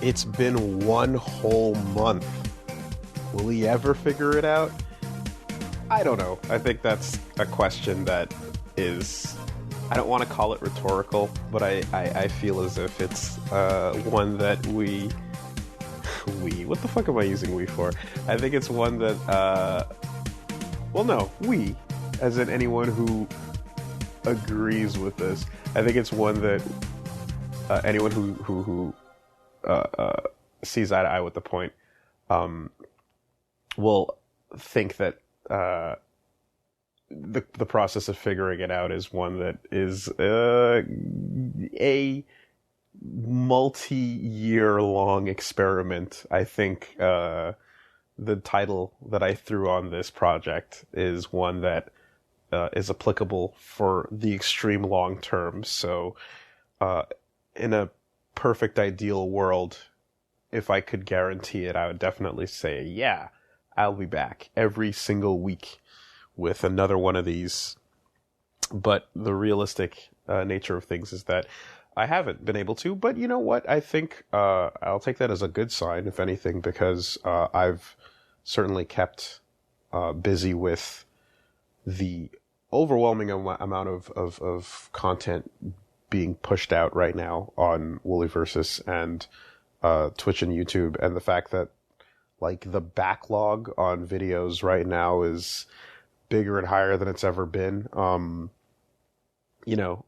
It's been one whole month. Will he ever figure it out? I don't know. I think that's a question that is... I don't want to call it rhetorical, but I feel as if it's one that we... What the fuck am I using we for? I think it's one that... we, as in anyone who agrees with this. I think it's one that anyone who sees eye to eye with the point will think that the process of figuring it out is one that is a multi-year long experiment. I think the title that I threw on this project is one that is applicable for the extreme long term. So in a perfect ideal world, if I could guarantee it, I would definitely say, yeah, I'll be back every single week with another one of these. But the realistic nature of things is that I haven't been able to. But you know what? I think I'll take that as a good sign, if anything, because I've certainly kept busy with the overwhelming amount of content being pushed out right now on WoolieVersus and Twitch and YouTube, and the fact that like the backlog on videos right now is bigger and higher than it's ever been.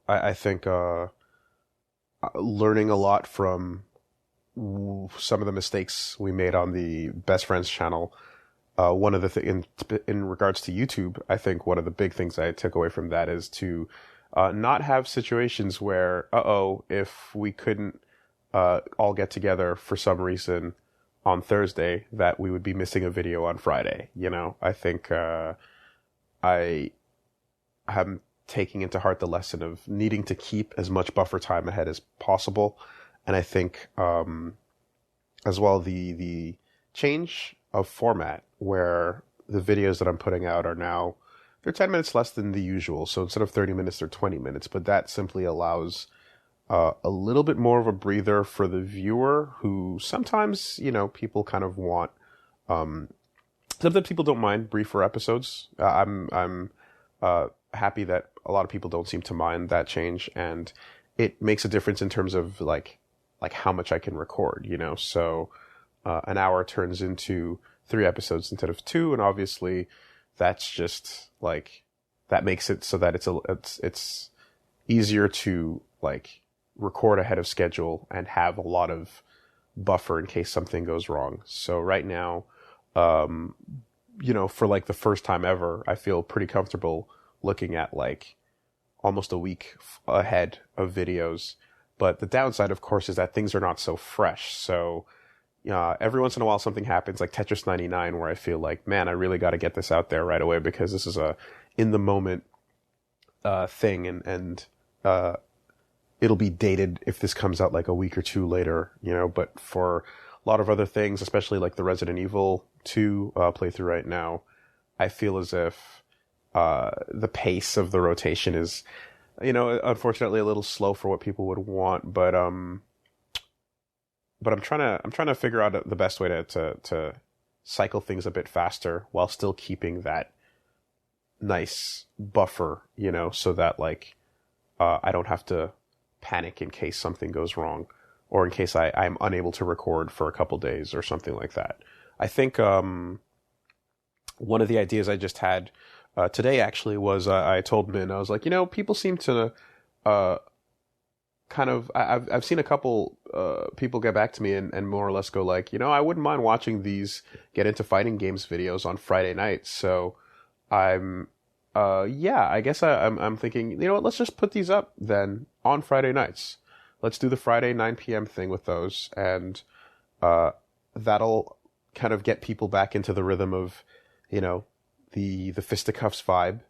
I think learning a lot from some of the mistakes we made on the Best Friends channel. One of the in regards to YouTube, I think one of the big things I took away from that is to not have situations where, if we couldn't all get together for some reason on Thursday, that we would be missing a video on Friday. I think I am taking into heart the lesson of needing to keep as much buffer time ahead as possible. And I think as well the change of format, where the videos that I'm putting out are now, they're 10 minutes less than the usual. So instead of 30 minutes, they're 20 minutes. But that simply allows a little bit more of a breather for the viewer, who sometimes, people kind of want, sometimes people don't mind briefer episodes. I'm happy that a lot of people don't seem to mind that change, and it makes a difference in terms of like how much I can record, so an hour turns into 3 episodes instead of 2. And obviously that's just that makes it so that it's easier to record ahead of schedule and have a lot of buffer in case something goes wrong. So right now, for the first time ever, I feel pretty comfortable looking at almost a week ahead of videos. But the downside, of course, is that things are not so fresh. So every once in a while something happens, like Tetris 99, where I feel like, man, I really got to get this out there right away, because this is a in the moment thing, and it'll be dated if this comes out a week or 2 later, but for a lot of other things, especially the Resident Evil 2 playthrough right now, I feel as if the pace of the rotation is, unfortunately a little slow for what people would want, but I'm trying to figure out the best way to cycle things a bit faster while still keeping that nice buffer, so that I don't have to panic in case something goes wrong, or in case I'm unable to record for a couple days or something like that. I think one of the ideas I just had today actually was I told Min, I was like, people seem to I've seen a couple people get back to me and more or less go I wouldn't mind watching these get into fighting games videos on Friday nights. So I'm I guess I'm thinking, let's just put these up then on Friday nights. Let's do the Friday 9 p.m. thing with those, and that'll kind of get people back into the rhythm of, the fisticuffs vibe,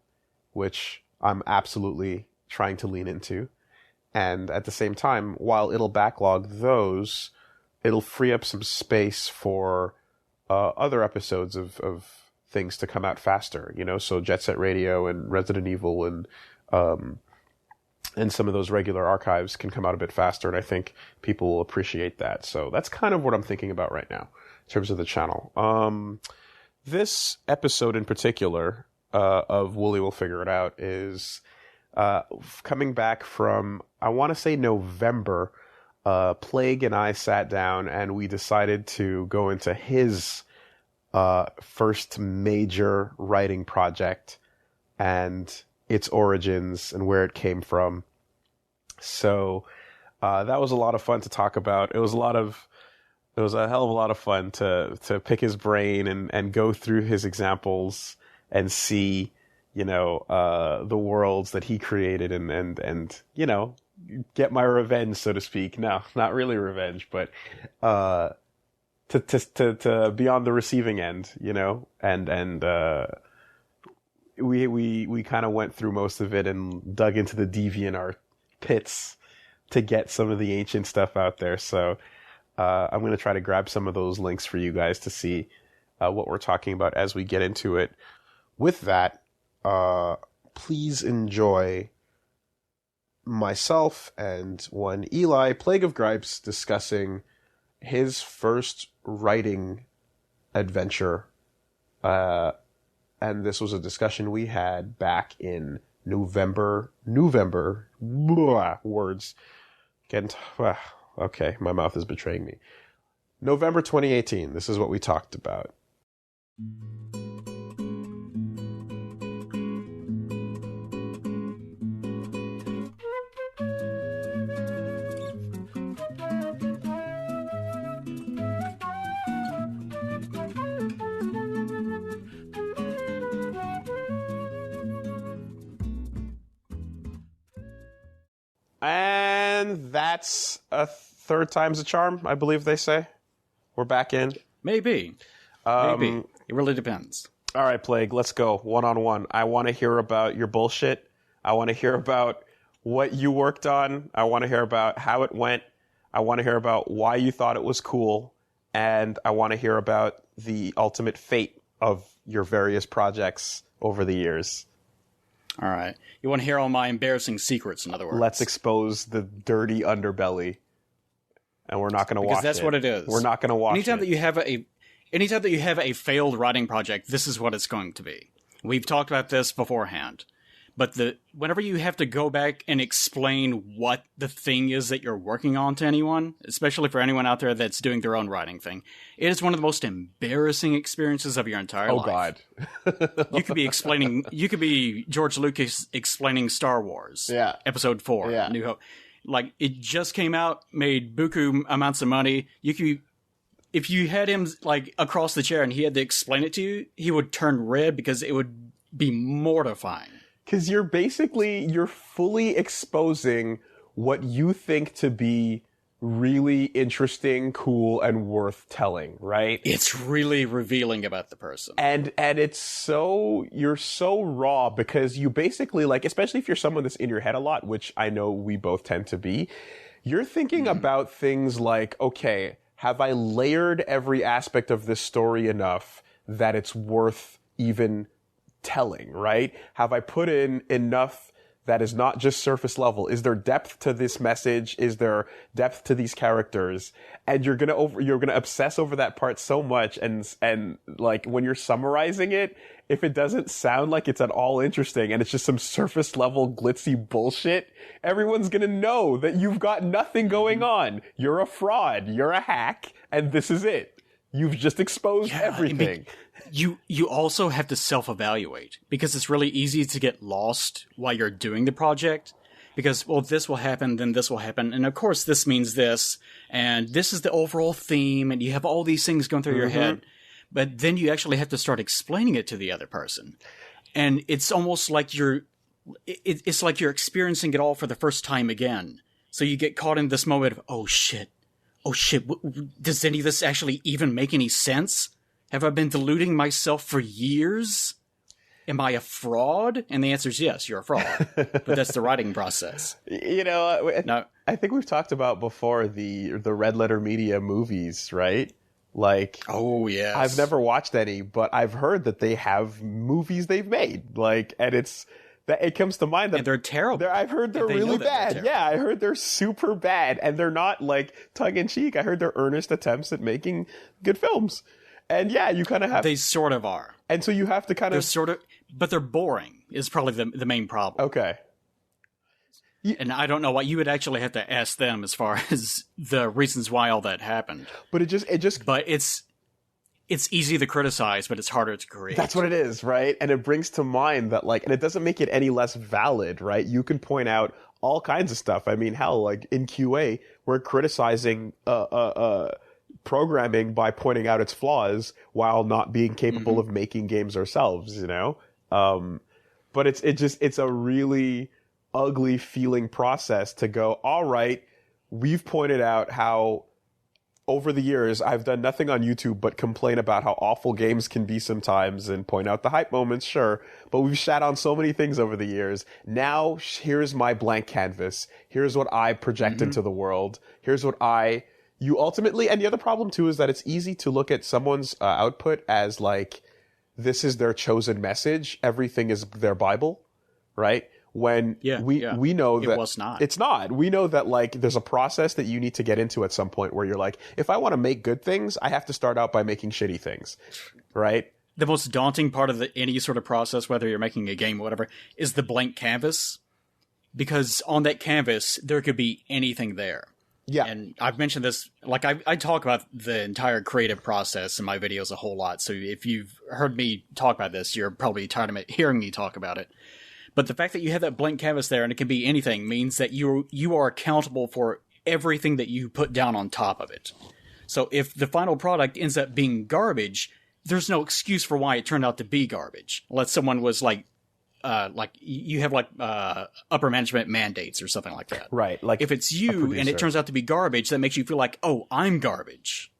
which I'm absolutely trying to lean into. And at the same time, while it'll backlog those, it'll free up some space for other episodes of things to come out faster, so Jet Set Radio and Resident Evil and and some of those regular archives can come out a bit faster, and I think people will appreciate that. So that's kind of what I'm thinking about right now in terms of the channel. This episode in particular of Woolie Will Figure It Out is coming back from, I want to say November. Plague and I sat down and we decided to go into his first major writing project and its origins and where it came from. So that was a lot of fun to talk about. It was a hell of a lot of fun to pick his brain and go through his examples and see, the worlds that he created and get my revenge, so to speak. No, not really revenge, but to be on the receiving end, and we kind of went through most of it and dug into the DeviantArt pits to get some of the ancient stuff out there. So I'm going to try to grab some of those links for you guys to see what we're talking about as we get into it. With that, please enjoy myself and one Eli, Plague of Gripes, discussing his first writing adventure. And this was a discussion we had back in November, words. Okay, my mouth is betraying me. November 2018, this is what we talked about. And that's a third time's a charm, I believe they say. We're back in. Maybe. Maybe. It really depends. All right, Plague, let's go. One-on-one. I want to hear about your bullshit. I want to hear about what you worked on. I want to hear about how it went. I want to hear about why you thought it was cool. And I want to hear about the ultimate fate of your various projects over the years. All right. You want to hear all my embarrassing secrets, in other words. Let's expose the dirty underbelly. And we're not going to watch it. Because that's what it is. We're not going to watch anytime it. Anytime that you have a failed writing project, this is what it's going to be. We've talked about this beforehand. But whenever you have to go back and explain what the thing is that you're working on to anyone, especially for anyone out there that's doing their own writing thing, it is one of the most embarrassing experiences of your entire life. Oh, God. You could be George Lucas explaining Star Wars. Yeah. Episode 4, yeah. New Hope. Like, it just came out, made buku amounts of money. If you had him, like, across the chair and he had to explain it to you, he would turn red because it would be mortifying. Because you're fully exposing what you think to be really interesting, cool, and worth telling, right? It's really revealing about the person. And you're so raw because you basically, like, especially if you're someone that's in your head a lot, which I know we both tend to be, you're thinking about things like, okay, have I layered every aspect of this story enough that it's worth even telling, right? Have I put in enough that is not just surface level? Is there depth to this message? Is there depth to these characters? And you're gonna obsess over that part so much, and like when you're summarizing it, if it doesn't sound like it's at all interesting and it's just some surface level glitzy bullshit, everyone's gonna know that you've got nothing going on. You're a fraud. You're a hack, and this is it. You've just exposed everything. You also have to self-evaluate because it's really easy to get lost while you're doing the project because, well, this will happen, then this will happen. And of course, this means this, and this is the overall theme. And you have all these things going through your head, but then you actually have to start explaining it to the other person. And it's almost like it's like you're experiencing it all for the first time again. So you get caught in this moment of, oh shit, does any of this actually even make any sense? Have I been deluding myself for years? Am I a fraud? And the answer is yes, you're a fraud. But that's the writing process. I think we've talked about before the Red Letter Media movies, right? Like, oh yes, I've never watched any, but I've heard that they have movies they've made. Like, and it's That it comes to mind that and they're terrible. I've heard they're really bad. Yeah, I heard they're super bad, and they're not like tongue in cheek. I heard they're earnest attempts at making good films. And yeah, you kind of have. They sort of are. And so you have to kind of. They're sort of, but they're boring. Is probably the main problem. Okay. And I don't know why. You would actually have to ask them as far as the reasons why all that happened. But it just. But it's easy to criticize, but it's harder to create. That's what it is, right? And it brings to mind that, like, and it doesn't make it any less valid, right? You can point out all kinds of stuff. I mean, hell, like in QA, we're criticizing programming by pointing out its flaws while not being capable of making games ourselves, you know? But it's a really ugly feeling process to go, all right, we've pointed out how over the years, I've done nothing on YouTube but complain about how awful games can be sometimes and point out the hype moments, sure. But we've shat on so many things over the years. Now, here's my blank canvas. Here's what I project into the world. Here's what you ultimately, and the other problem too is that it's easy to look at someone's output as like, this is their chosen message. Everything is their Bible, right? When we know that it was not. It's not. We know that like there's a process that you need to get into at some point where you're like, if I want to make good things, I have to start out by making shitty things, right? The most daunting part of any sort of process, whether you're making a game or whatever, is the blank canvas. Because on that canvas, there could be anything there. Yeah. And I've mentioned this, like I talk about the entire creative process in my videos a whole lot. So if you've heard me talk about this, you're probably tired of hearing me talk about it. But the fact that you have that blank canvas there and it can be anything means that you are accountable for everything that you put down on top of it. So if the final product ends up being garbage, there's no excuse for why it turned out to be garbage. Unless someone was like you have upper management mandates or something like that. Right. Like if it's you and it turns out to be garbage, that makes you feel like, oh, I'm garbage.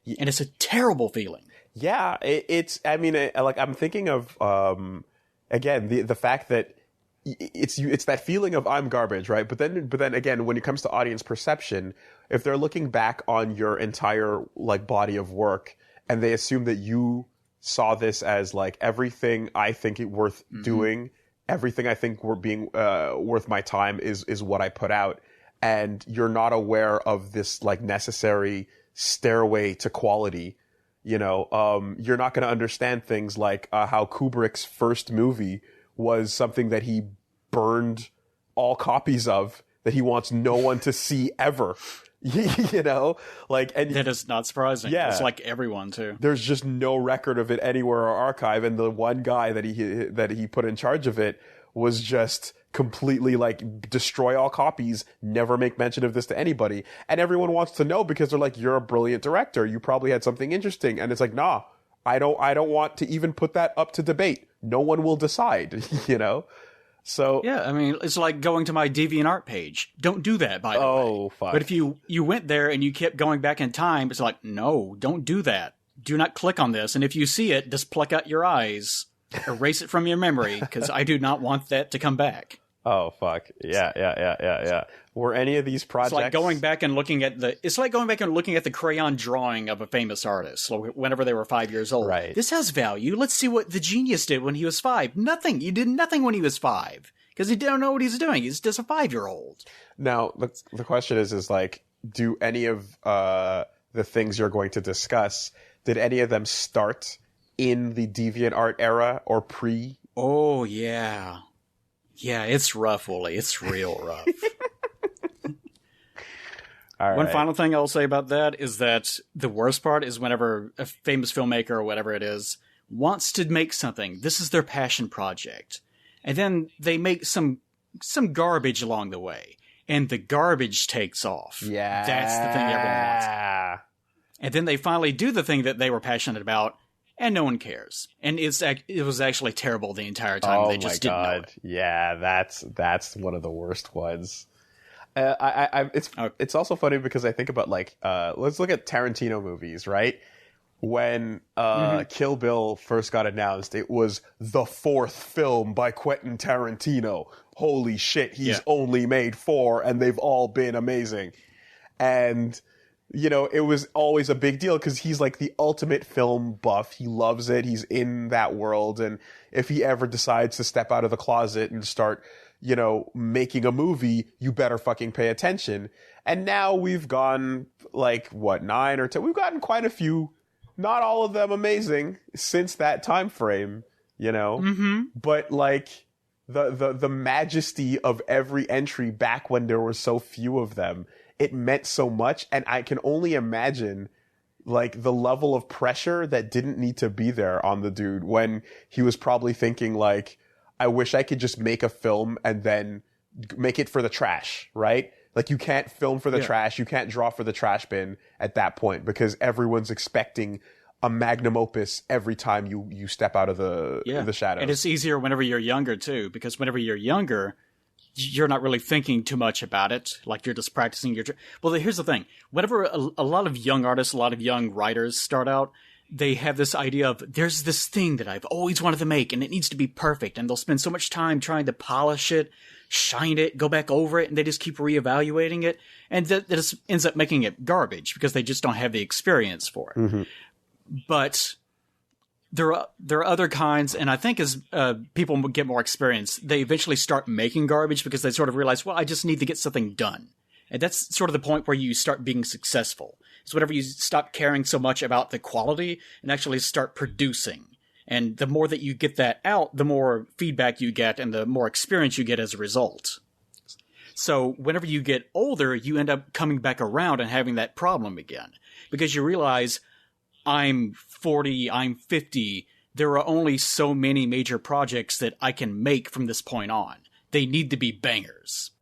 Yeah. And it's a terrible feeling. Yeah. I'm thinking of, again, the fact that it's that feeling of I'm garbage, right? But then again, when it comes to audience perception, if they're looking back on your entire like body of work and they assume that you saw this as like everything I think it worth doing, everything I think worth my time is what I put out, and you're not aware of this like necessary stairway to quality. You know, you're not going to understand things like how Kubrick's first movie was something that he burned all copies of that he wants no one to see ever. You know, like, and that is not surprising. Yeah, it's like everyone too. There's just no record of it anywhere or archive, and the one guy that he put in charge of it was just completely like destroy all copies, never make mention of this to anybody. And everyone wants to know because they're like, you're a brilliant director. You probably had something interesting. And it's like, nah, I don't want to even put that up to debate. No one will decide, you know? So yeah, I mean, it's like going to my DeviantArt page. Don't do that, by the way. Oh, fuck. But if you went there and you kept going back in time, it's like, no, don't do that. Do not click on this. And if you see it, just pluck out your eyes, erase it from your memory, because I do not want that to come back. Oh, fuck. Yeah. Were any of these projects... It's like going back and looking at the crayon drawing of a famous artist whenever they were 5 years old. Right. This has value. Let's see what the genius did when he was 5. Nothing. He did nothing when he was 5. Because he didn't know what he's doing. He's just a 5-year-old. Now, the question is like, do any of the things you're going to discuss, did any of them start in the DeviantArt era or pre? Oh, yeah. Yeah, it's rough, Woolie. It's real rough. All right. One final thing I'll say about that is that the worst part is whenever a famous filmmaker or whatever it is wants to make something. This is their passion project. And then they make some garbage along the way. And the garbage takes off. Yeah. That's the thing everyone wants. And then they finally do the thing that they were passionate about, and no one cares. And it was actually terrible the entire time. Oh, they just didn't know it. Yeah, that's one of the worst ones. It's also funny because I think about like let's look at Tarantino movies, right? When Kill Bill first got announced, it was the 4th film by Quentin Tarantino. Holy shit, he's only made 4 and they've all been amazing. And you know, it was always a big deal because he's like the ultimate film buff. He loves it. He's in that world. And if he ever decides to step out of the closet and start, you know, making a movie, you better fucking pay attention. And now we've gone like, what, 9 or 10? We've gotten quite a few, not all of them amazing since that time frame, you know? Mm-hmm. But like the majesty of every entry back when there were so few of them, it meant so much. And I can only imagine like the level of pressure that didn't need to be there on the dude when he was probably thinking like, I wish I could just make a film and then make it for the trash, right? Like you can't film for the trash. You can't draw for the trash bin at that point because everyone's expecting a magnum opus every time you step out of the shadows. And it's easier whenever you're younger too, because whenever you're younger, you're not really thinking too much about it. Like you're just practicing your... Well, here's the thing. Whenever a lot of young artists, a lot of young writers start out, they have this idea of, there's this thing that I've always wanted to make, and it needs to be perfect. And they'll spend so much time trying to polish it, shine it, go back over it, and they just keep reevaluating it. And that just ends up making it garbage because they just don't have the experience for it. Mm-hmm. But there are other kinds, and I think as people get more experience, they eventually start making garbage because they sort of realize, well, I just need to get something done. And that's sort of the point where you start being successful. It's whenever you stop caring so much about the quality and actually start producing. And the more that you get that out, the more feedback you get and the more experience you get as a result. So whenever you get older, you end up coming back around and having that problem again. Because you realize, I'm 40, I'm 50, there are only so many major projects that I can make from this point on. They need to be bangers.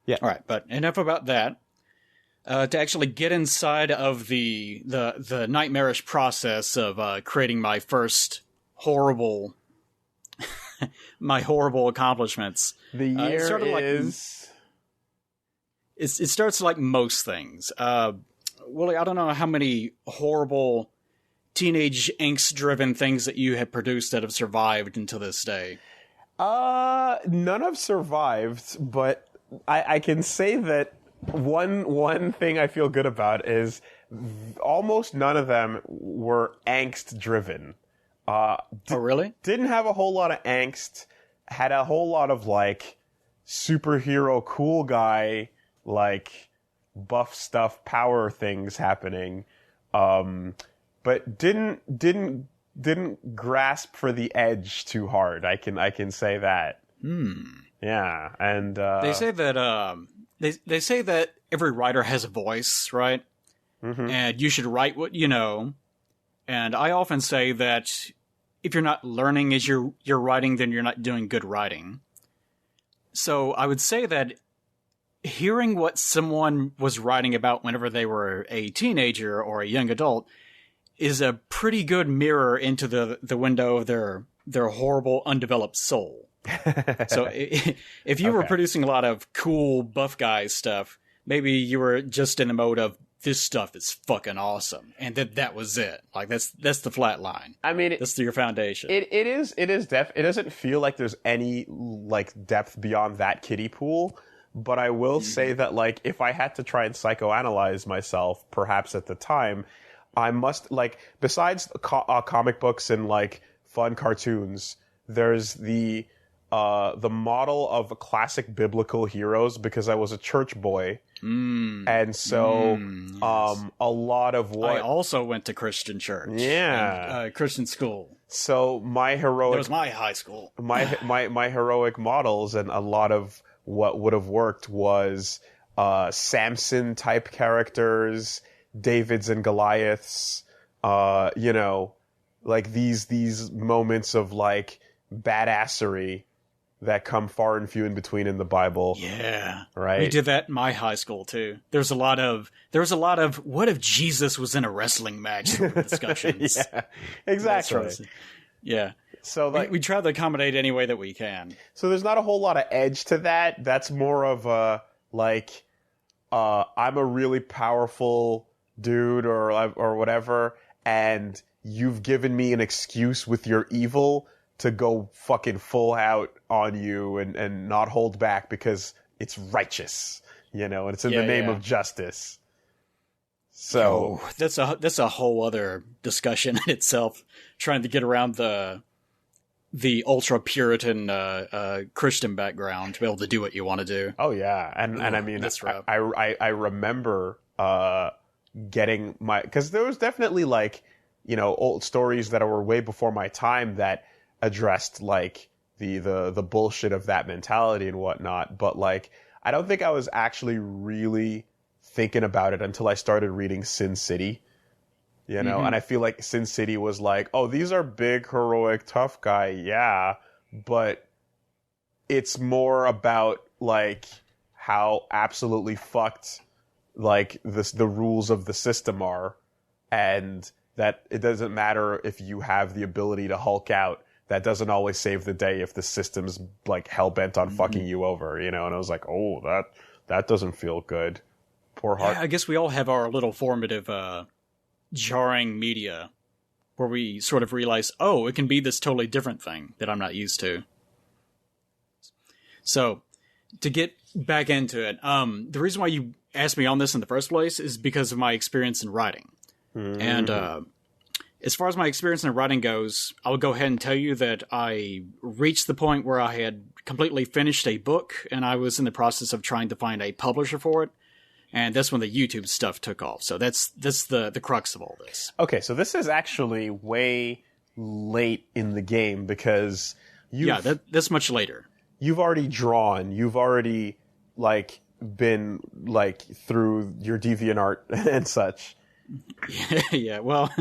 Yeah. All right, but enough about that. To actually get inside of the nightmarish process of creating my first horrible accomplishments. The year is... It starts like most things. Woolie, I don't know how many horrible teenage angst-driven things that you have produced that have survived until this day. None have survived, but I can say that one thing I feel good about is almost none of them were angst-driven. Oh, really? Didn't have a whole lot of angst, had a whole lot of, like, superhero cool guy, like, buff stuff, power things happening, but didn't grasp for the edge too hard. I can say that. Yeah, and they say that they say that every writer has a voice, right? Mm-hmm. And you should write what you know. And I often say that if you're not learning as you're writing, then you're not doing good writing. So I would say that hearing what someone was writing about whenever they were a teenager or a young adult is a pretty good mirror into the window of their horrible, undeveloped soul. So if you were producing a lot of cool buff guy stuff, maybe you were just in the mode of, this stuff is fucking awesome, and that was it. Like that's the flat line. I mean, that's your foundation. It is depth. It doesn't feel like there's any like depth beyond that kiddie pool. But I will say that like if I had to try and psychoanalyze myself, perhaps at the time, I must like besides comic books and like fun cartoons, there's the model of classic biblical heroes because I was a church boy. And so, yes. A lot of what... I also went to Christian church. Yeah. And, Christian school. So my heroic... That was my high school. My heroic models and a lot of what would have worked was Samson-type characters, Davids and Goliaths, you know, like these moments of, like, badassery that come far and few in between in the Bible. Yeah. Right. We did that in my high school too. There was a lot of what if Jesus was in a wrestling match sort of discussions. Yeah, exactly. Yeah. So like we try to accommodate any way that we can. So there's not a whole lot of edge to that. That's more of a like I'm a really powerful dude or whatever, and you've given me an excuse with your evil to go fucking full out on you and not hold back because it's righteous, and it's in the name of justice. So that's a whole other discussion in itself, trying to get around the ultra Puritan Christian background to be able to do what you want to do. Oh yeah, and I mean that's rough. I remember getting because there was definitely like old stories that were way before my time that addressed like the bullshit of that mentality and whatnot, but like I don't think I was actually really thinking about it until I started reading Sin City, and I feel like Sin City was like, oh, these are big, heroic, tough guy, yeah, but it's more about like how absolutely fucked like the rules of the system are, and that it doesn't matter if you have the ability to Hulk out. That doesn't always save the day if the system's like hell-bent on fucking you over, and I was like, oh, that doesn't feel good. Poor heart. Yeah, I guess we all have our little formative jarring media where we sort of realize, oh, it can be this totally different thing that I'm not used to. So, to get back into it, the reason why you asked me on this in the first place is because of my experience in writing. Mm. And as far as my experience in writing goes, I'll go ahead and tell you that I reached the point where I had completely finished a book, and I was in the process of trying to find a publisher for it. And that's when the YouTube stuff took off. So that's the crux of all this. Okay, so this is actually way late in the game because that's much later. You've already drawn. You've already like been like through your DeviantArt and such. Yeah. Well,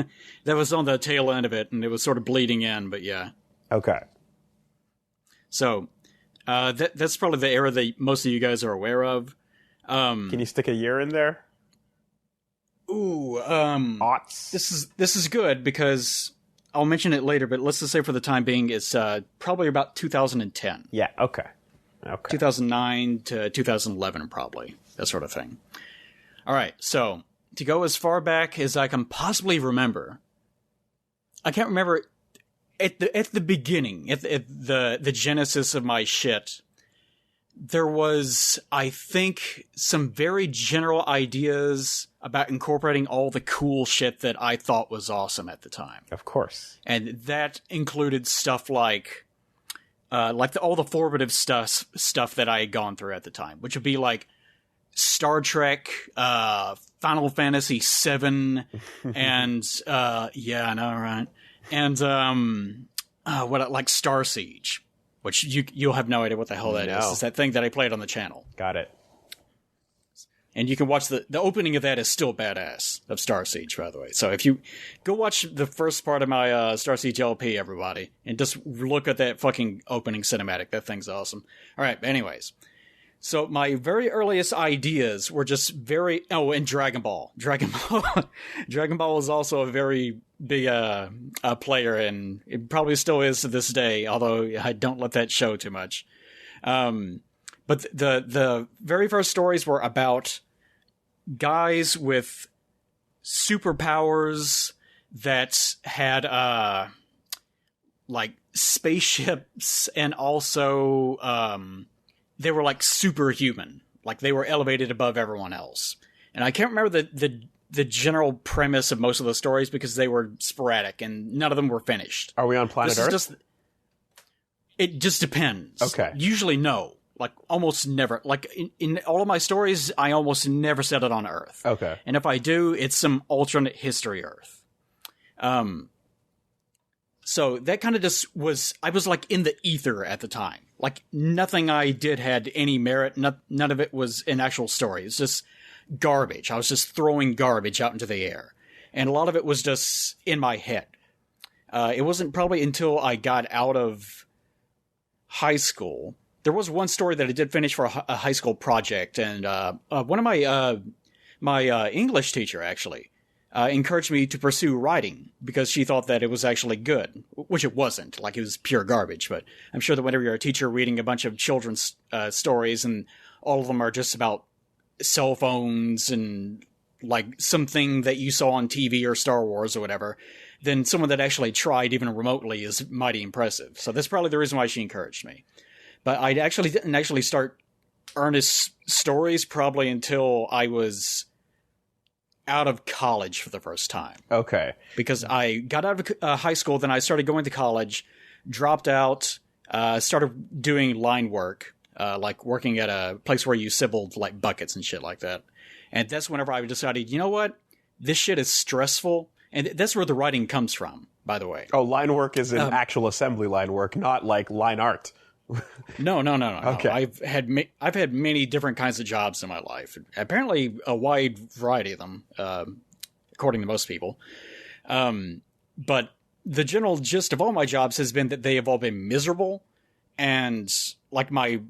that was on the tail end of it, and it was sort of bleeding in. But yeah. Okay. So that's probably the era that most of you guys are aware of. Can you stick a year in there? Ooh, aughts. This is good because I'll mention it later, but let's just say for the time being, it's probably about 2010. Yeah. Okay. 2009 to 2011, probably that sort of thing. All right. So to go as far back as I can possibly remember, I can't remember at the beginning, at the genesis of my shit. There was, I think, some very general ideas about incorporating all the cool shit that I thought was awesome at the time. Of course. And that included stuff like all the formative stuff that I had gone through at the time, which would be like Star Trek, Final Fantasy VII, and, yeah, I know, right? And, like Star Siege. Which you'll have no idea what the hell that is. It's that thing that I played on the channel. Got it. And you can watch the opening of that is still badass, of Star Siege, by the way. So if you go watch the first part of my Star Siege LP, everybody, and just look at that fucking opening cinematic. That thing's awesome. All right, anyways. So my very earliest ideas were just and Dragon Ball. Dragon Ball is also a very big player, and it probably still is to this day, although I don't let that show too much. But the very first stories were about guys with superpowers that had like spaceships, and also they were like superhuman, like they were elevated above everyone else. And I can't remember the general premise of most of the stories because they were sporadic and none of them were finished. Are we on planet Earth? It just depends. Okay. Usually no. Like almost never. Like in all of my stories, I almost never set it on Earth. Okay. And if I do, it's some alternate history Earth. So that kind of just was, I was like in the ether at the time. Like nothing I did had any merit. None of it was an actual story. It's just garbage. I was just throwing garbage out into the air. And a lot of it was just in my head. It wasn't probably until I got out of high school, there was one story that I did finish for a high school project, and one of my English teacher actually encouraged me to pursue writing because she thought that it was actually good, which it wasn't. Like, it was pure garbage. But I'm sure that whenever you're a teacher reading a bunch of children's stories and all of them are just about cell phones and like something that you saw on TV or Star Wars or whatever, then someone that actually tried even remotely is mighty impressive. So that's probably the reason why she encouraged me. But I actually didn't start earnest stories probably until I was out of college for the first time. Okay. Because I got out of high school, then I started going to college, dropped out, started doing line work, like working at a place where you assembled like buckets and shit like that. And that's whenever I decided, you know what? This shit is stressful. And that's where the writing comes from, by the way. Oh, line work is in actual assembly line work, not like line art. No. Okay. I've had many different kinds of jobs in my life. Apparently, a wide variety of them, according to most people. But the general gist of all my jobs has been that they have all been miserable, and like my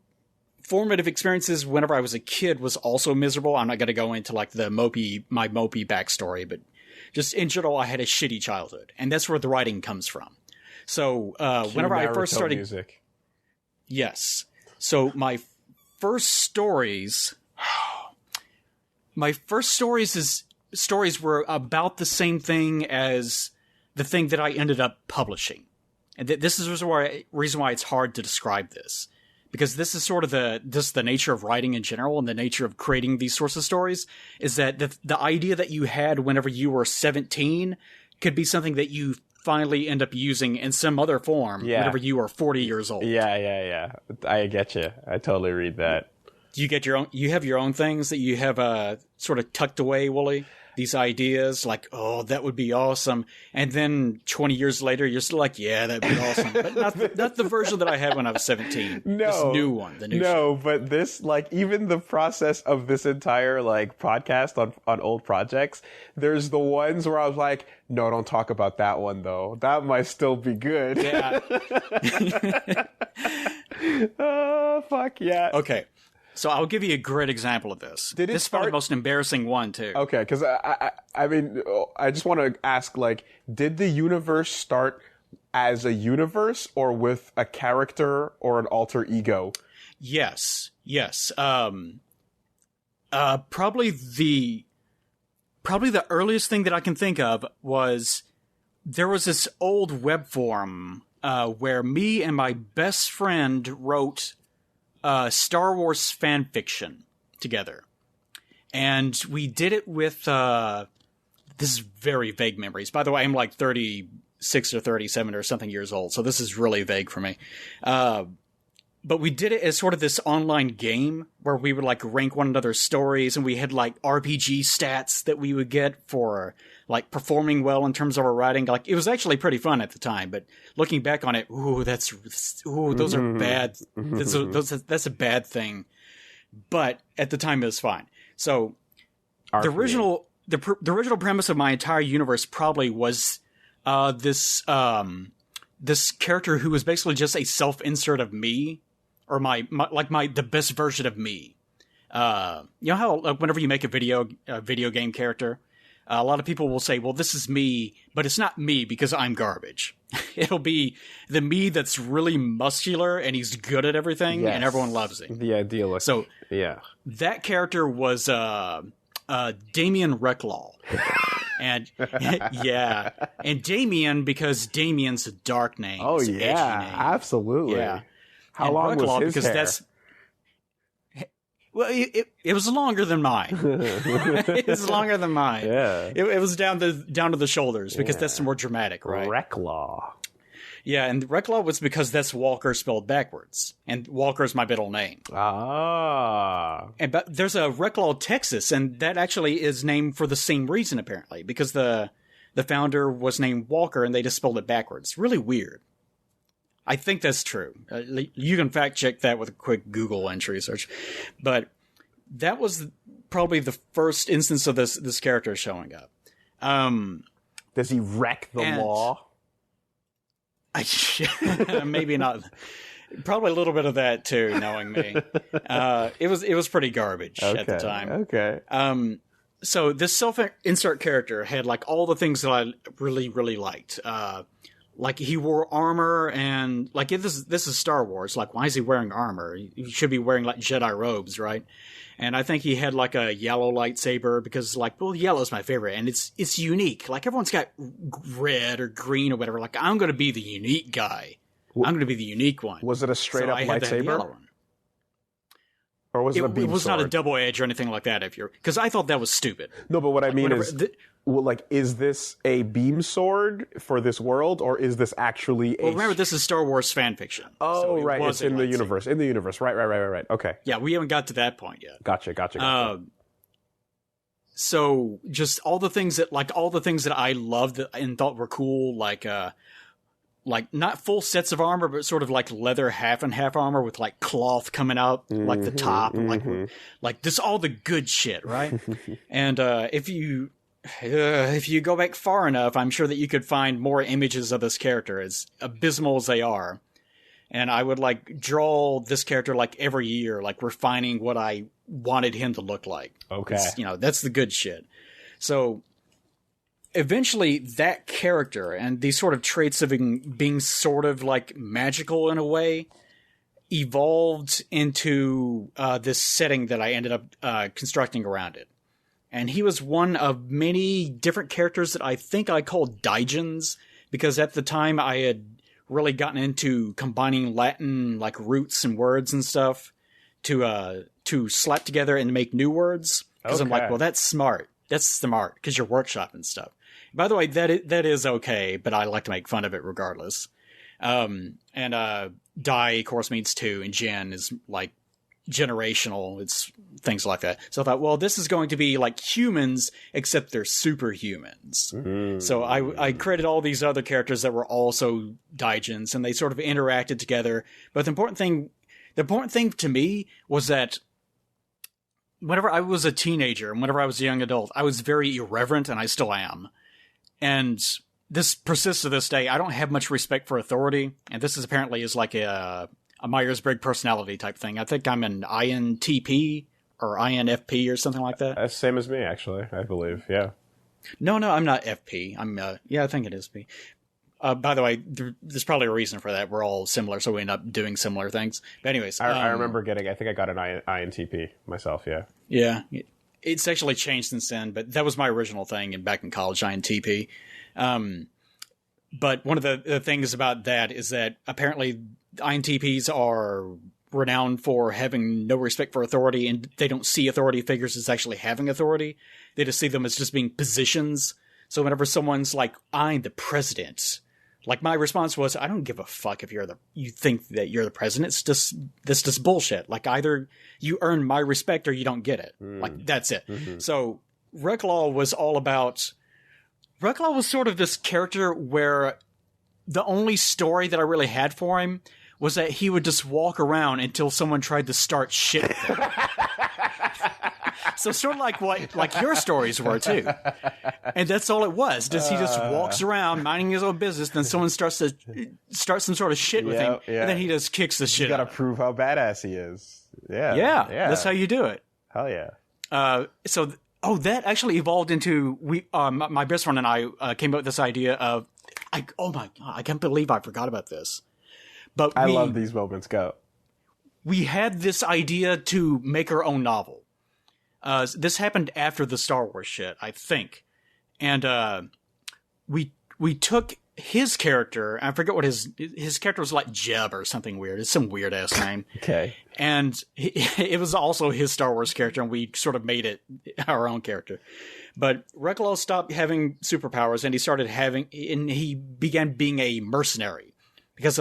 formative experiences whenever I was a kid was also miserable. I'm not going to go into like my mopey backstory, but just in general, I had a shitty childhood, and that's where the writing comes from. So whenever I first started music. Yes. So my first stories were about the same thing as the thing that I ended up publishing. And this is the reason why it's hard to describe this. Because this is sort of the nature of writing in general and the nature of creating these sorts of stories, is that the idea that you had whenever you were 17 could be something that you finally end up using in some other form whenever you are 40 years old. Yeah. I get you. I totally read that. Do you get your own? You have your own things that you have sort of tucked away, Woolie? These ideas, like, oh, that would be awesome. And then 20 years later, you're still like, yeah, that'd be awesome. But not the version that I had when I was 17. No. This new one, the new No, but this, like, even the process of this entire, like, podcast on old projects, there's the ones where I was like, no, don't talk about that one, though. That might still be good. Yeah. Oh, fuck yeah. Okay. So I'll give you a great example of this. This is probably the most embarrassing one, too. Okay, because I mean, I just want to ask, like, did the universe start as a universe or with a character or an alter ego? Yes. Probably the earliest thing that I can think of was there was this old web forum where me and my best friend wrote Star Wars fan fiction together. And we did it with, this is very vague memories. By the way, I'm like 36 or 37 or something years old, so this is really vague for me. But we did it as sort of this online game where we would like rank one another's stories, and we had like RPG stats that we would get for like performing well in terms of our writing. Like, it was actually pretty fun at the time, but looking back on it, those are bad. That's a bad thing. But at the time, it was fine. So the original premise of my entire universe probably was this character who was basically just a self-insert of me, or the best version of me. You know how like, whenever you make a video game character, a lot of people will say, well, this is me, but it's not me because I'm garbage. It'll be the me that's really muscular and he's good at everything, and everyone loves him. The ideal. So yeah, that character was Damien REKLAW. And yeah, and Damien because Damien's a dark name. Oh it's yeah, name. Absolutely. Yeah. How and long REKLAW was his hair? Well, it was longer than mine. It was longer than mine. Yeah. It was down to the shoulders because that's more dramatic, right? REKLAW. Yeah, and REKLAW was because that's Walker spelled backwards, and Walker's my middle name. Ah. But there's a REKLAW, Texas, and that actually is named for the same reason apparently, because the founder was named Walker and they just spelled it backwards. Really weird. I think that's true. You can fact check that with a quick Google entry search. But that was probably the first instance of this character showing up. Does he wreck the law? Maybe not. Probably a little bit of that too, knowing me. It was pretty garbage at the time. Okay. So this self-insert character had like all the things that I really, really liked. Like he wore armor, and like this is Star Wars. Like, why is he wearing armor? He should be wearing like Jedi robes, right? And I think he had like a yellow lightsaber because like, well, yellow's my favorite, and it's unique. Like everyone's got red or green or whatever. Like I'm going to be the unique guy. I'm going to be the unique one. Was it a straight up lightsaber? Or was it a beam sword? It was not a double edge or anything like that. Because I thought that was stupid. No, but what I mean is, is this a beam sword for this world, or is this actually a? Well, remember, this is Star Wars fan fiction. Oh, so right, it's in the universe. In the universe, right. Okay. Yeah, we haven't got to that point yet. Gotcha. So just all the things that I loved and thought were cool, like not full sets of armor, but sort of like leather half and half armor with like cloth coming out like the top, like this, all the good shit, right? And if you go back far enough, I'm sure that you could find more images of this character, as abysmal as they are. And I would like draw this character like every year, like refining what I wanted him to look like. Okay, that's the good shit. So eventually that character and these sort of traits of being sort of like magical in a way evolved into this setting that I ended up constructing around it. And he was one of many different characters that I think I called Daijins, because at the time I had really gotten into combining Latin like roots and words and stuff to slap together and make new words. Because I'm like, well, that's smart. That's smart because you're workshopping stuff. By the way, that is okay, but I like to make fun of it regardless. And Dai, of course, means two, and Gen is like generational. It's things like that. So I thought, well, this is going to be like humans, except they're superhumans. Mm. So I created all these other characters that were also Daijins, and they sort of interacted together. But the important thing to me was that whenever I was a teenager and whenever I was a young adult, I was very irreverent, and I still am. And this persists to this day. I don't have much respect for authority, and this is like a Myers-Briggs personality type thing. I think I'm an INTP or INFP or something like that. That's the same as me, actually, I believe, yeah. No, I'm not FP. I think it is P. By the way, there's probably a reason for that. We're all similar, so we end up doing similar things. But anyways. I remember I think I got an INTP myself, yeah. Yeah. It's actually changed since then, but that was my original thing back in college, INTP. But one of the things about that is that apparently INTPs are renowned for having no respect for authority, and they don't see authority figures as actually having authority. They just see them as just being positions. So whenever someone's like, I'm the president, like my response was, I don't give a fuck if you think that you're the president. That's just bullshit. Like either you earn my respect or you don't get it. Like that's it. Mm-hmm. So REKLAW was sort of this character where the only story that I really had for him was that he would just walk around until someone tried to start shit with him. So sort of like what your stories were too. And that's all it was. He just walks around minding his own business, then someone starts some sort of shit with him, and then he just kicks the shit out. You gotta prove how badass he is. Yeah. That's how you do it. Hell yeah. That actually evolved into my best friend and I came up with this idea of oh my God, I can't believe I forgot about this. But I love these moments. Go. We had this idea to make our own novel. This happened after the Star Wars shit, I think. And we took his character, I forget what his character was, like Jeb or something weird. It's some weird ass name. Okay. And it was also his Star Wars character, and we sort of made it our own character. But REKLAW stopped having superpowers, and he began being a mercenary. Because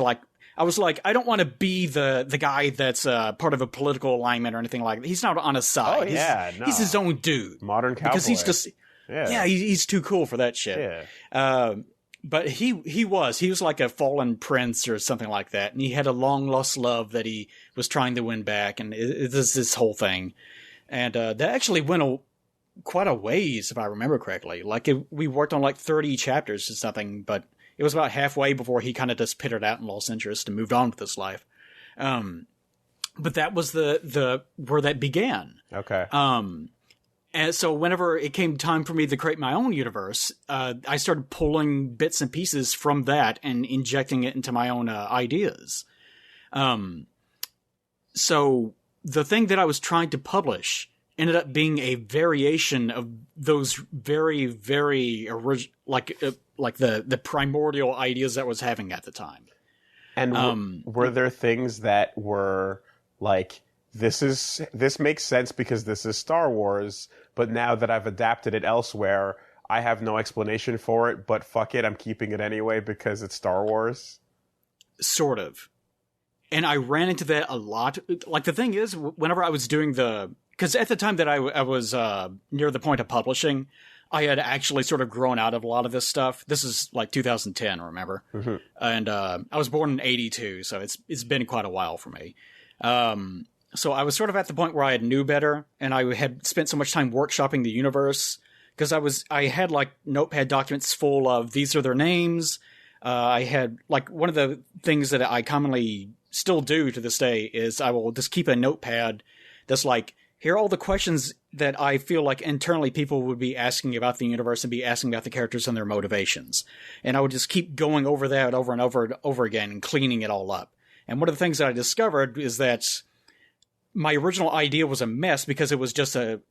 I was like, I don't want to be the guy that's part of a political alignment or anything like that. He's not on a side. He's his own dude. Modern cowboy. Because he's just he's too cool for that shit. Yeah. But he was like a fallen prince or something like that, and he had a long lost love that he was trying to win back, and it's this whole thing, and that actually went quite a ways, if I remember correctly. Like we worked on like 30 chapters or something, but it was about halfway before he kind of just pittered out and lost interest and moved on with his life. But that was the where that began. Okay. And so whenever it came time for me to create my own universe, I started pulling bits and pieces from that and injecting it into my own ideas. So the thing that I was trying to publish ended up being a variation of those very, very like the primordial ideas that I was having at the time. And were there things that were like, this makes sense because this is Star Wars, but now that I've adapted it elsewhere, I have no explanation for it, but fuck it, I'm keeping it anyway because it's Star Wars? Sort of. And I ran into that a lot. Like, the thing is, whenever I was doing because at the time that I was near the point of publishing, I had actually sort of grown out of a lot of this stuff. This is like 2010, remember? Mm-hmm. And I was born in 82, so it's been quite a while for me. So I was sort of at the point where I had knew better, and I had spent so much time workshopping the universe, because I had like notepad documents full of these are their names. I had like one of the things that I commonly still do to this day is I will just keep a notepad that's like, here are all the questions that I feel like internally people would be asking about the universe and be asking about the characters and their motivations. And I would just keep going over that over and over again and cleaning it all up. And one of the things that I discovered is that my original idea was a mess because it was just a